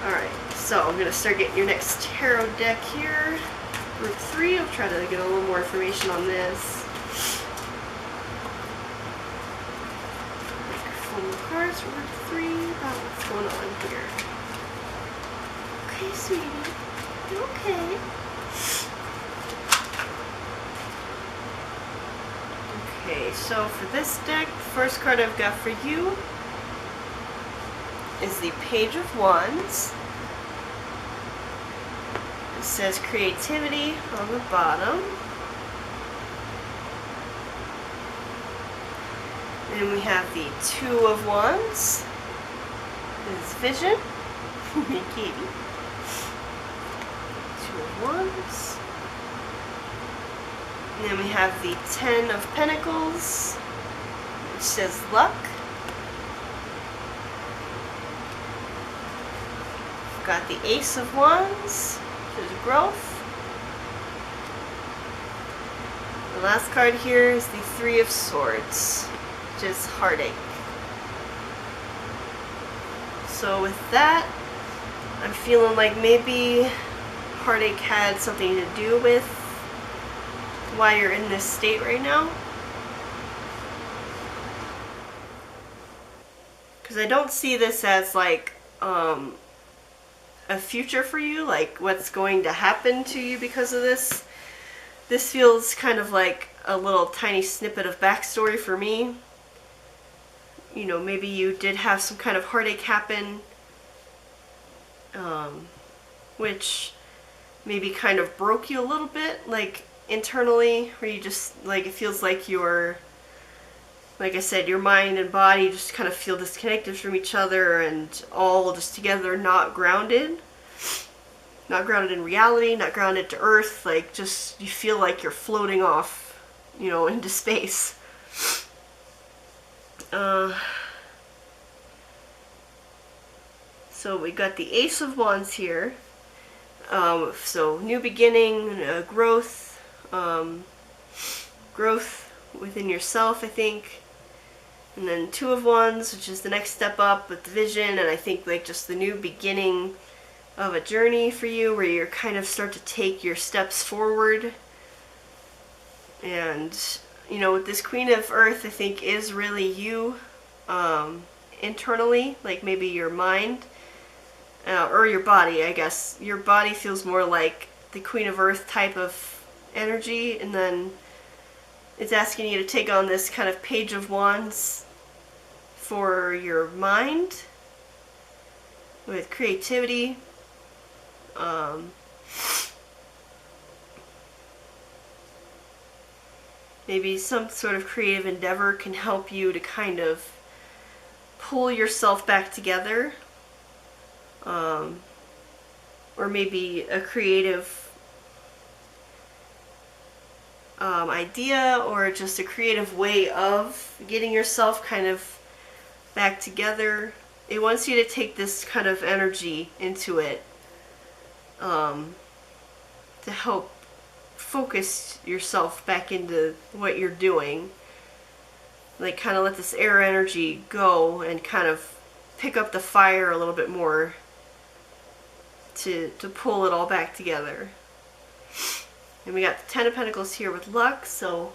Alright, so I'm gonna start getting your next tarot deck here. Group 3. I'll try to get a little more information on this. Full of cards for group 3 about what's going on here. Okay, sweetie. You okay? Okay, so for this deck, the first card I've got for you is the Page of Wands. It says creativity on the bottom. And we have the Two of Wands. This vision. Katie. Two of Wands. And then we have the Ten of Pentacles, which says luck. We've got the Ace of Wands, which is growth. The last card here is the Three of Swords, which is heartache. So with that, I'm feeling like maybe heartache had something to do with why you're in this state right now. Because I don't see this as like a future for you, like what's going to happen to you because of this. This feels kind of like a little tiny snippet of backstory for me. You know, maybe you did have some kind of heartache happen, which maybe kind of broke you a little bit, like internally, where you just, like, it feels like your, like I said, your mind and body just kind of feel disconnected from each other and all just together, not grounded. Not grounded in reality, not grounded to earth, like just you feel like you're floating off, you know, into space. So we got the Ace of Wands here. So new beginning, growth, growth within yourself, I think. And then Two of Wands, which is the next step up with the vision, and I think like just the new beginning of a journey for you where you're kind of start to take your steps forward. And you know, with this Queen of Earth, I think is really you internally, like maybe your mind or your body. I guess your body feels more like the Queen of Earth type of energy, and then it's asking you to take on this kind of Page of Wands for your mind with creativity. Maybe some sort of creative endeavor can help you to kind of pull yourself back together. Or maybe a creative idea, or just a creative way of getting yourself kind of back together. It wants you to take this kind of energy into it to help focus yourself back into what you're doing. Like kind of let this air energy go and kind of pick up the fire a little bit more to pull it all back together. And we got the Ten of Pentacles here with luck, so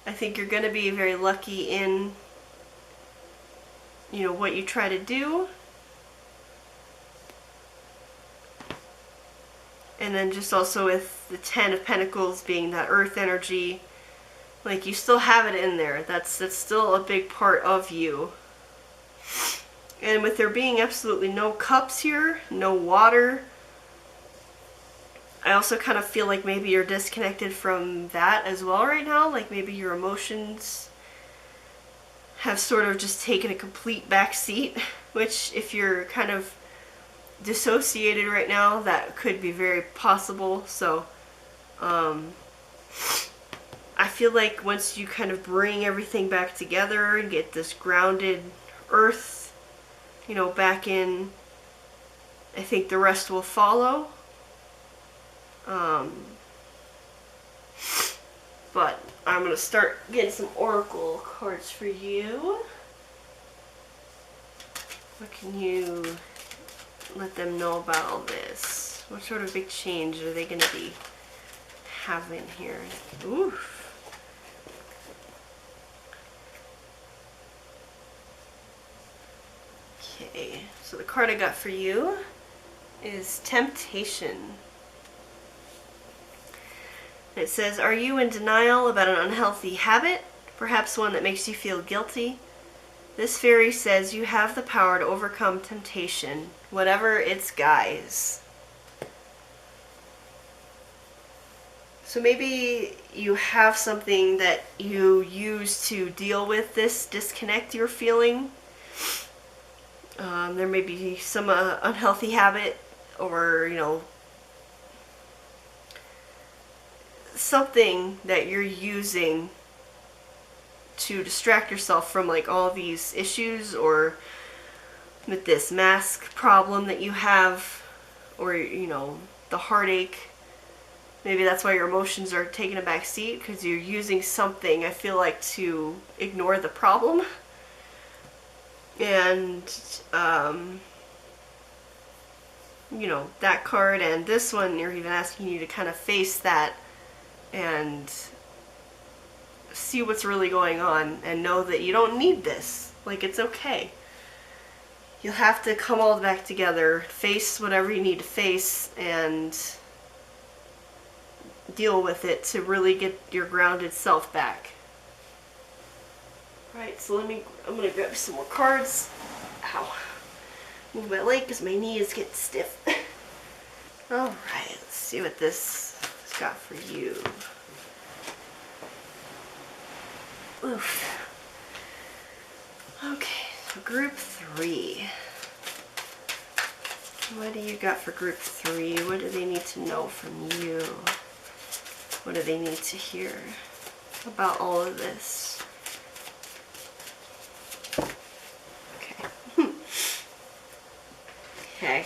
I think you're going to be very lucky in, you know, what you try to do. And then just also with the Ten of Pentacles being that earth energy, like you still have it in there. That's still a big part of you. And with there being absolutely no cups here, no water, I also kind of feel like maybe you're disconnected from that as well right now. Like maybe your emotions have sort of just taken a complete back seat, which if you're kind of dissociated right now, that could be very possible. So I feel like once you kind of bring everything back together and get this grounded earth, you know, back in, I think the rest will follow. But I'm going to start getting some oracle cards for you. What can you let them know about all this? What sort of big change are they going to be having here? Oof. Okay, so the card I got for you is Temptation. It says, are you in denial about an unhealthy habit? Perhaps one that makes you feel guilty? This fairy says you have the power to overcome temptation, whatever its guise. So maybe you have something that you use to deal with this disconnect you're feeling. There may be some unhealthy habit, or something that you're using to distract yourself from like all these issues, or with this mask problem that you have, or the heartache. Maybe that's why your emotions are taking a back seat, because you're using something, I feel like, to ignore the problem. And that card and this one, you're even asking you to kind of face that and see what's really going on and know that you don't need this. Like, it's okay. You'll have to come all back together, face whatever you need to face, and deal with it to really get your grounded self back. Alright, so I'm going to grab some more cards. Ow. Move my leg because my knee is getting stiff. Alright, let's see what this has got for you. Oof. Okay, so group 3. What do you got for group 3? What do they need to know from you? What do they need to hear about all of this? Okay. Okay.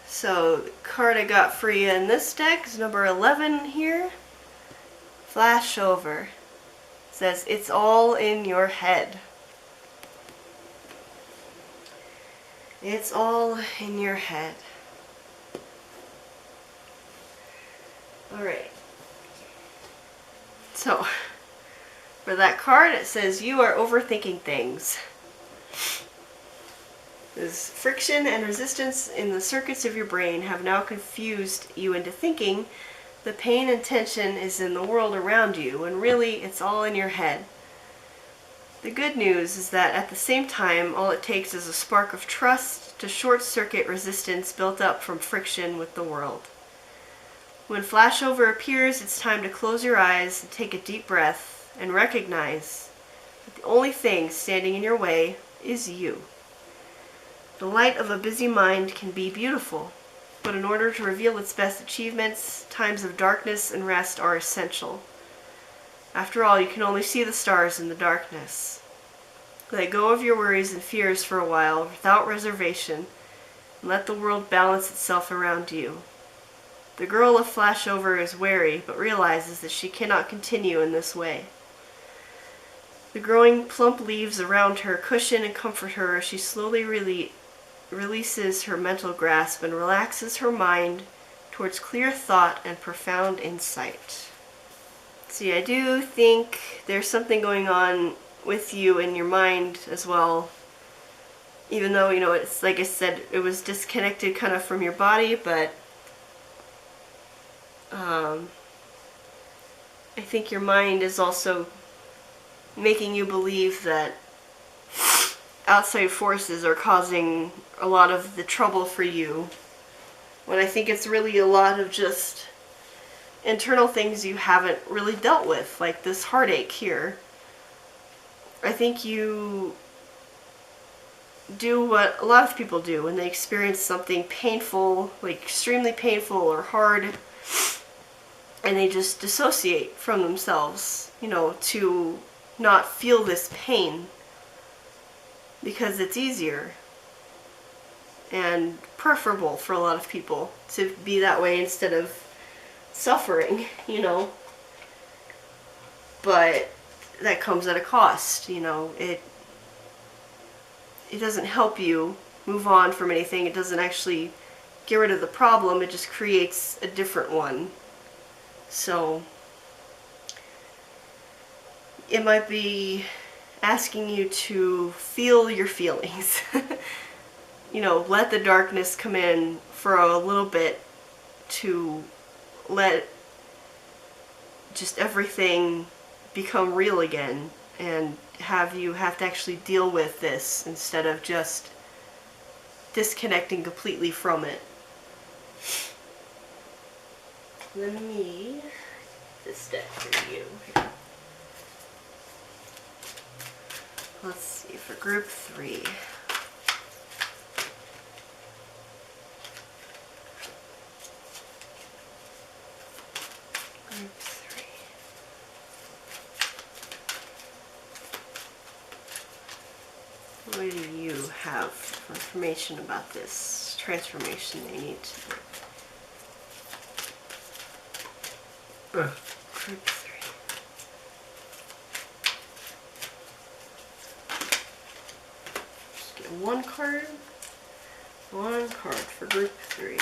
So, the card I got for you in this deck is number 11 here. Flashover. It says, it's all in your head. It's all in your head. Alright. So, for that card, it says, you are overthinking things. This friction and resistance in the circuits of your brain have now confused you into thinking the pain and tension is in the world around you, when really it's all in your head. The good news is that at the same time, all it takes is a spark of trust to short-circuit resistance built up from friction with the world. When flashover appears, it's time to close your eyes and take a deep breath and recognize that the only thing standing in your way is you. The light of a busy mind can be beautiful, but in order to reveal its best achievements, times of darkness and rest are essential. After all, you can only see the stars in the darkness. Let go of your worries and fears for a while, without reservation, and let the world balance itself around you. The girl of flashover is wary, but realizes that she cannot continue in this way. The growing plump leaves around her cushion and comfort her as she slowly releases her mental grasp and relaxes her mind towards clear thought and profound insight. See, I do think there's something going on with you in your mind as well. Even though, it's like I said, it was disconnected kind of from your body, but I think your mind is also making you believe that outside forces are causing a lot of the trouble for you, when I think it's really a lot of just internal things you haven't really dealt with, like this heartache here. I think you do what a lot of people do when they experience something painful, like extremely painful or hard, and they just dissociate from themselves, to not feel this pain, because it's easier and preferable for a lot of people to be that way instead of suffering, but that comes at a cost. It doesn't help you move on from anything. It doesn't actually get rid of the problem. It just creates a different one. So it might be asking you to feel your feelings. Let the darkness come in for a little bit, to let just everything become real again, and have to actually deal with this instead of just disconnecting completely from it. Let me this deck for you. Here. Let's see, for group 3. Group 3. What do you have for information about this transformation they need to do? Group 3. Just get one card. One card for group 3.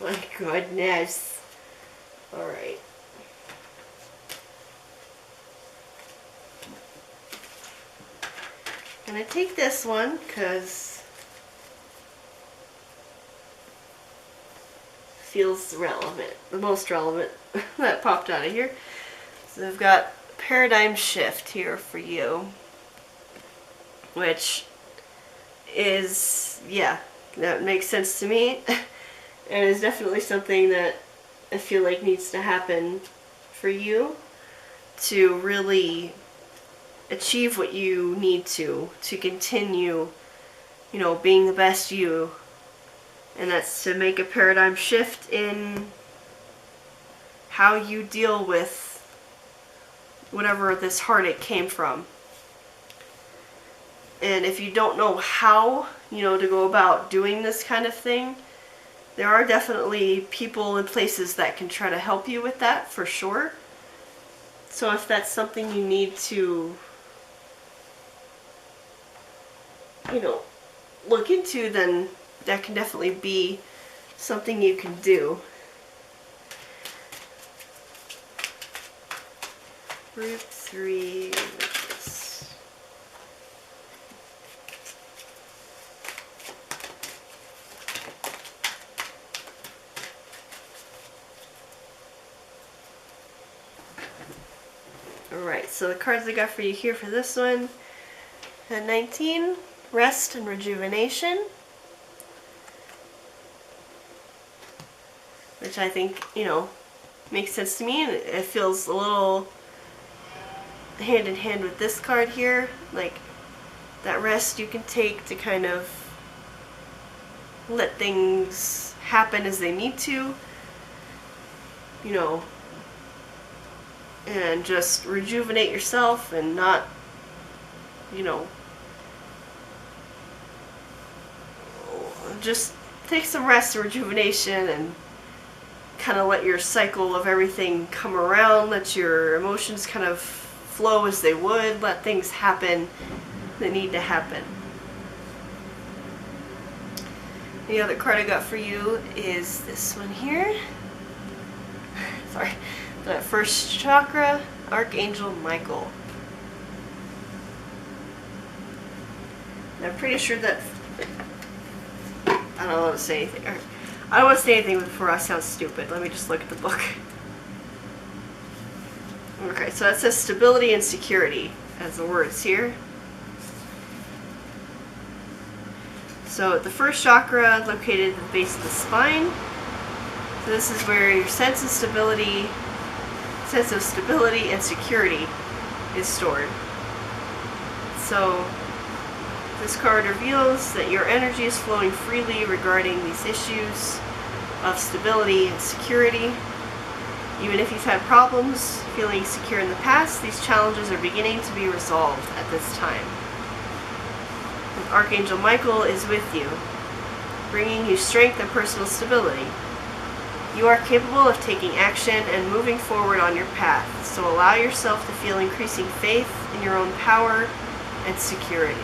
My goodness. Alright. I'm going to take this one because feels relevant, the most relevant that popped out of here. So I've got paradigm shift here for you, which is, yeah, that makes sense to me, and is definitely something that I feel like needs to happen for you to really achieve what you need to continue, you know, being the best you. And that's to make a paradigm shift in how you deal with whatever this heartache came from. And if you don't know how, you know, to go about doing this kind of thing, there are definitely people and places that can try to help you with that, for sure. So if that's something you need to, you know, look into, then that can definitely be something you can do. Group 3, this. Alright, so the cards I got for you here for this one. At 19, rest and rejuvenation. Which I think, you know, makes sense to me, and it feels a little hand in hand with this card here. Like, that rest you can take to kind of let things happen as they need to, you know, and just rejuvenate yourself and not, you know, just take some rest and rejuvenation and kind of let your cycle of everything come around, let your emotions kind of flow as they would, let things happen that need to happen. The other card I got for you is this one here. Sorry. The first chakra, Archangel Michael. And I'm pretty sure that, I don't want to say anything. I don't want to say anything before I sound stupid. Let me just look at the book. Okay, so that says stability and security as the words here. So the first chakra located at the base of the spine. So this is where your sense of stability and security is stored. So this card reveals that your energy is flowing freely regarding these issues of stability and security. Even if you've had problems feeling secure in the past, these challenges are beginning to be resolved at this time. And Archangel Michael is with you, bringing you strength and personal stability. You are capable of taking action and moving forward on your path, so allow yourself to feel increasing faith in your own power and security.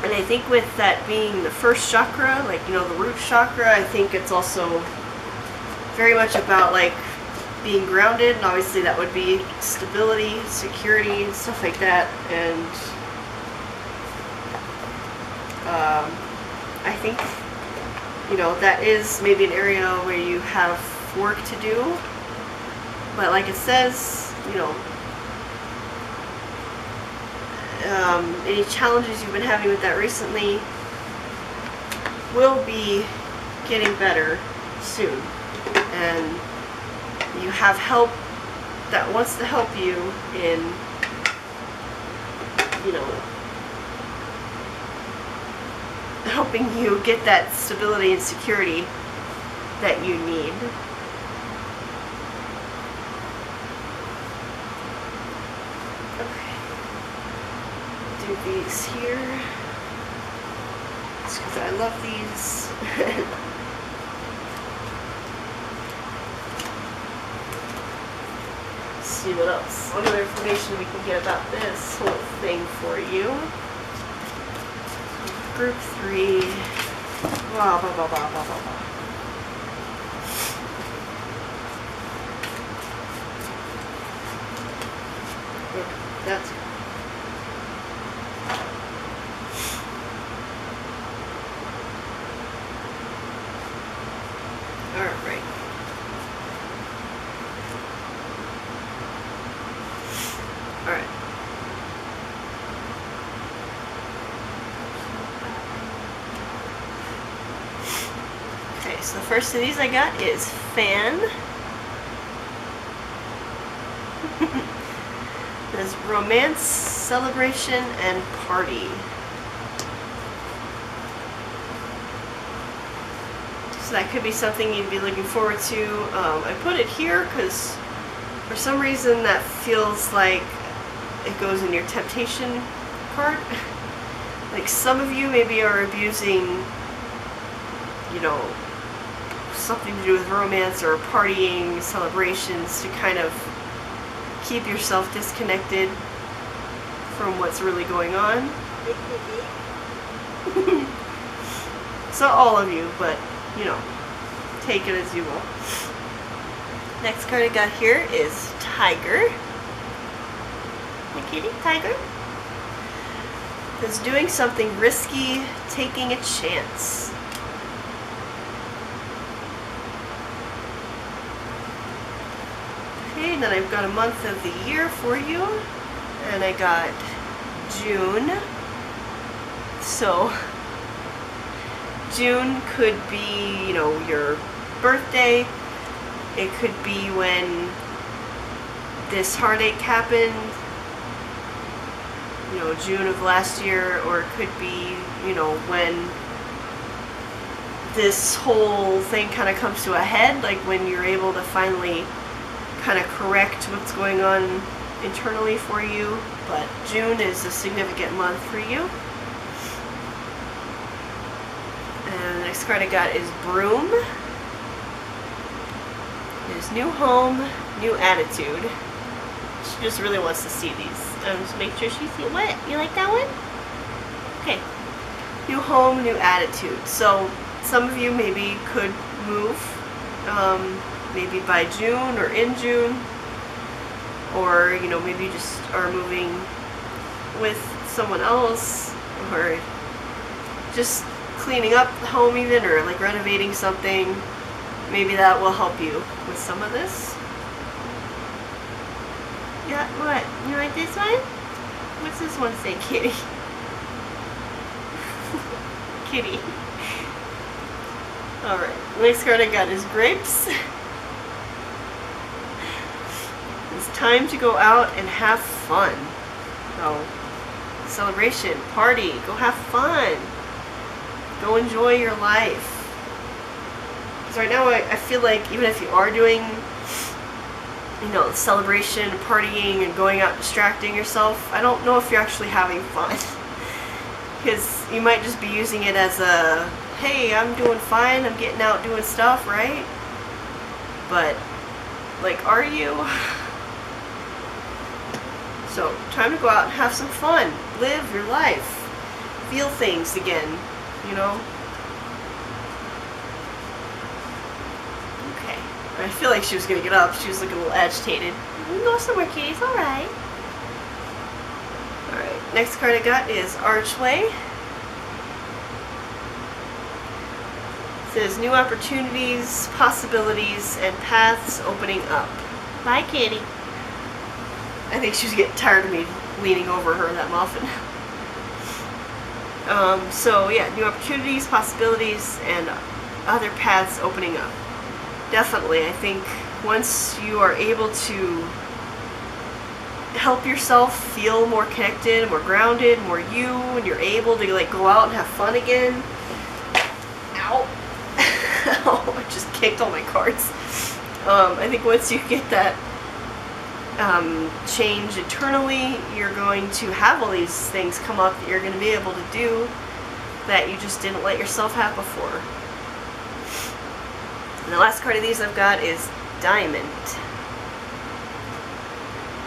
And I think with that being the first chakra, like, you know, the root chakra, I think it's also very much about, like, being grounded, and obviously that would be stability, security, and stuff like that. And I think, you know, that is maybe an area where you have work to do. But like it says, you know, any challenges you've been having with that recently will be getting better soon. And you have help that wants to help you in, you know, helping you get that stability and security that you need. Okay. Do these here. Just because I love these. See what else. What other information we can get about this whole thing for you. Group 3. Blah, blah, blah, blah, blah, blah, blah. That's alright. Alright. Okay, so the first of these I got is fan. There's romance, celebration, and party. So that could be something you'd be looking forward to. I put it here because for some reason that feels like it goes in your temptation part. Like some of you maybe are abusing, you know, something to do with romance or partying, celebrations to kind of keep yourself disconnected from what's really going on. So all of you, but you know, take it as you will. Next card I got here is Tiger. The kitty, Tiger. It's doing something risky, taking a chance. Okay, then I've got a month of the year for you, and I got June. So June could be, you know, your birthday. It could be when this heartache happened, you know, June of last year, or it could be, you know, when this whole thing kind of comes to a head, like when you're able to finally kind of correct what's going on internally for you. But June is a significant month for you. And the next card I got is Broom. There's new home, new attitude. She just really wants to see these. Just make sure she sees. What? You like that one? Okay. New home, new attitude. So some of you maybe could move, maybe by June or in June, or you know, maybe you just are moving with someone else, or just cleaning up the home even, or like renovating something. Maybe that will help you with some of this. Yeah, what? You like this one? What's this one say, kitty? Kitty. Alright, next card I got is Grapes. It's time to go out and have fun. So, celebration, party, go have fun. Go enjoy your life. So right now I feel like even if you are doing, you know, celebration, partying, and going out distracting yourself, I don't know if you're actually having fun. Because you might just be using it as a, hey, I'm doing fine, I'm getting out doing stuff, right? But, like, are you? So, time to go out and have some fun. Live your life. Feel things again, you know? Okay. I feel like she was gonna get up. She was looking a little agitated. You can go somewhere, kitty. It's alright. Alright. Next card I got is Archway. It says new opportunities, possibilities, and paths opening up. Bye, kitty. I think she was getting tired of me leaning over her that muffin. So yeah, new opportunities, possibilities, and other paths opening up. Definitely, I think once you are able to help yourself feel more connected, more grounded, more you, and you're able to like go out and have fun again. Ow! Oh, I just kicked all my cards. I think once you get that change internally, you're going to have all these things come up that you're going to be able to do that you just didn't let yourself have before. And the last card of these I've got is Diamond.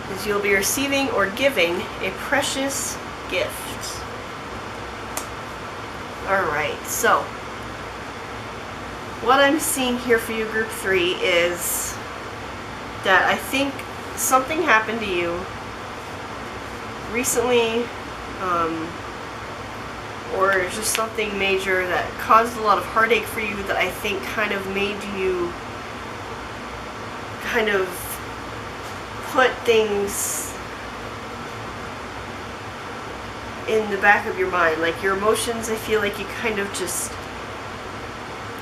Because you'll be receiving or giving a precious gift. Alright, so what I'm seeing here for you, Group 3, is that I think something happened to you recently, or just something major that caused a lot of heartache for you that I think kind of made you kind of put things in the back of your mind. Like your emotions, I feel like you kind of just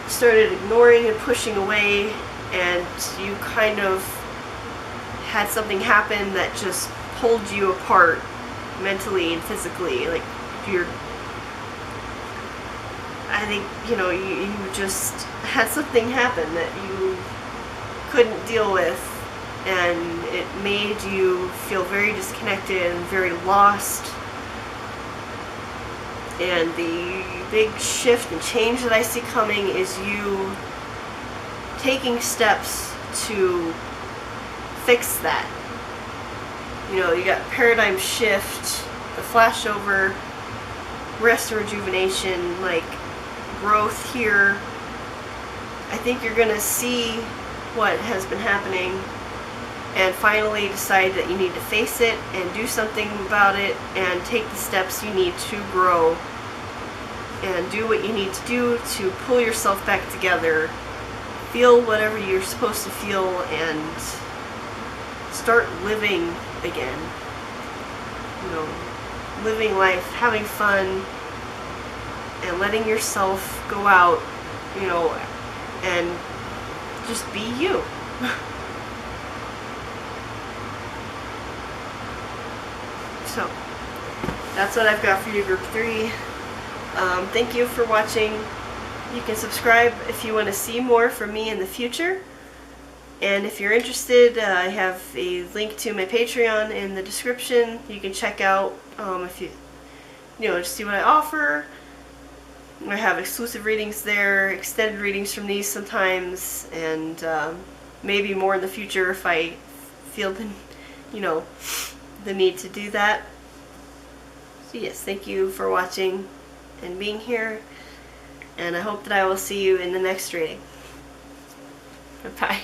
started ignoring and pushing away, and you kind of had something happen that just pulled you apart mentally and physically. Like I think, you know, you just had something happen that you couldn't deal with, and it made you feel very disconnected and very lost. And the big shift and change that I see coming is you taking steps to fix that. You know, you got paradigm shift, the flashover, rest and rejuvenation, like growth here. I think you're gonna see what has been happening and finally decide that you need to face it and do something about it and take the steps you need to grow and do what you need to do to pull yourself back together, feel whatever you're supposed to feel, and start living again. You know, living life, having fun, and letting yourself go out, you know, and just be you. So, that's what I've got for you, Group 3. Thank you for watching. You can subscribe if you want to see more from me in the future. And if you're interested, I have a link to my Patreon in the description. You can check out if you know, just see what I offer. I have exclusive readings there, extended readings from these sometimes, and maybe more in the future if I feel the, you know, the need to do that. So yes, thank you for watching and being here, and I hope that I will see you in the next reading. Bye.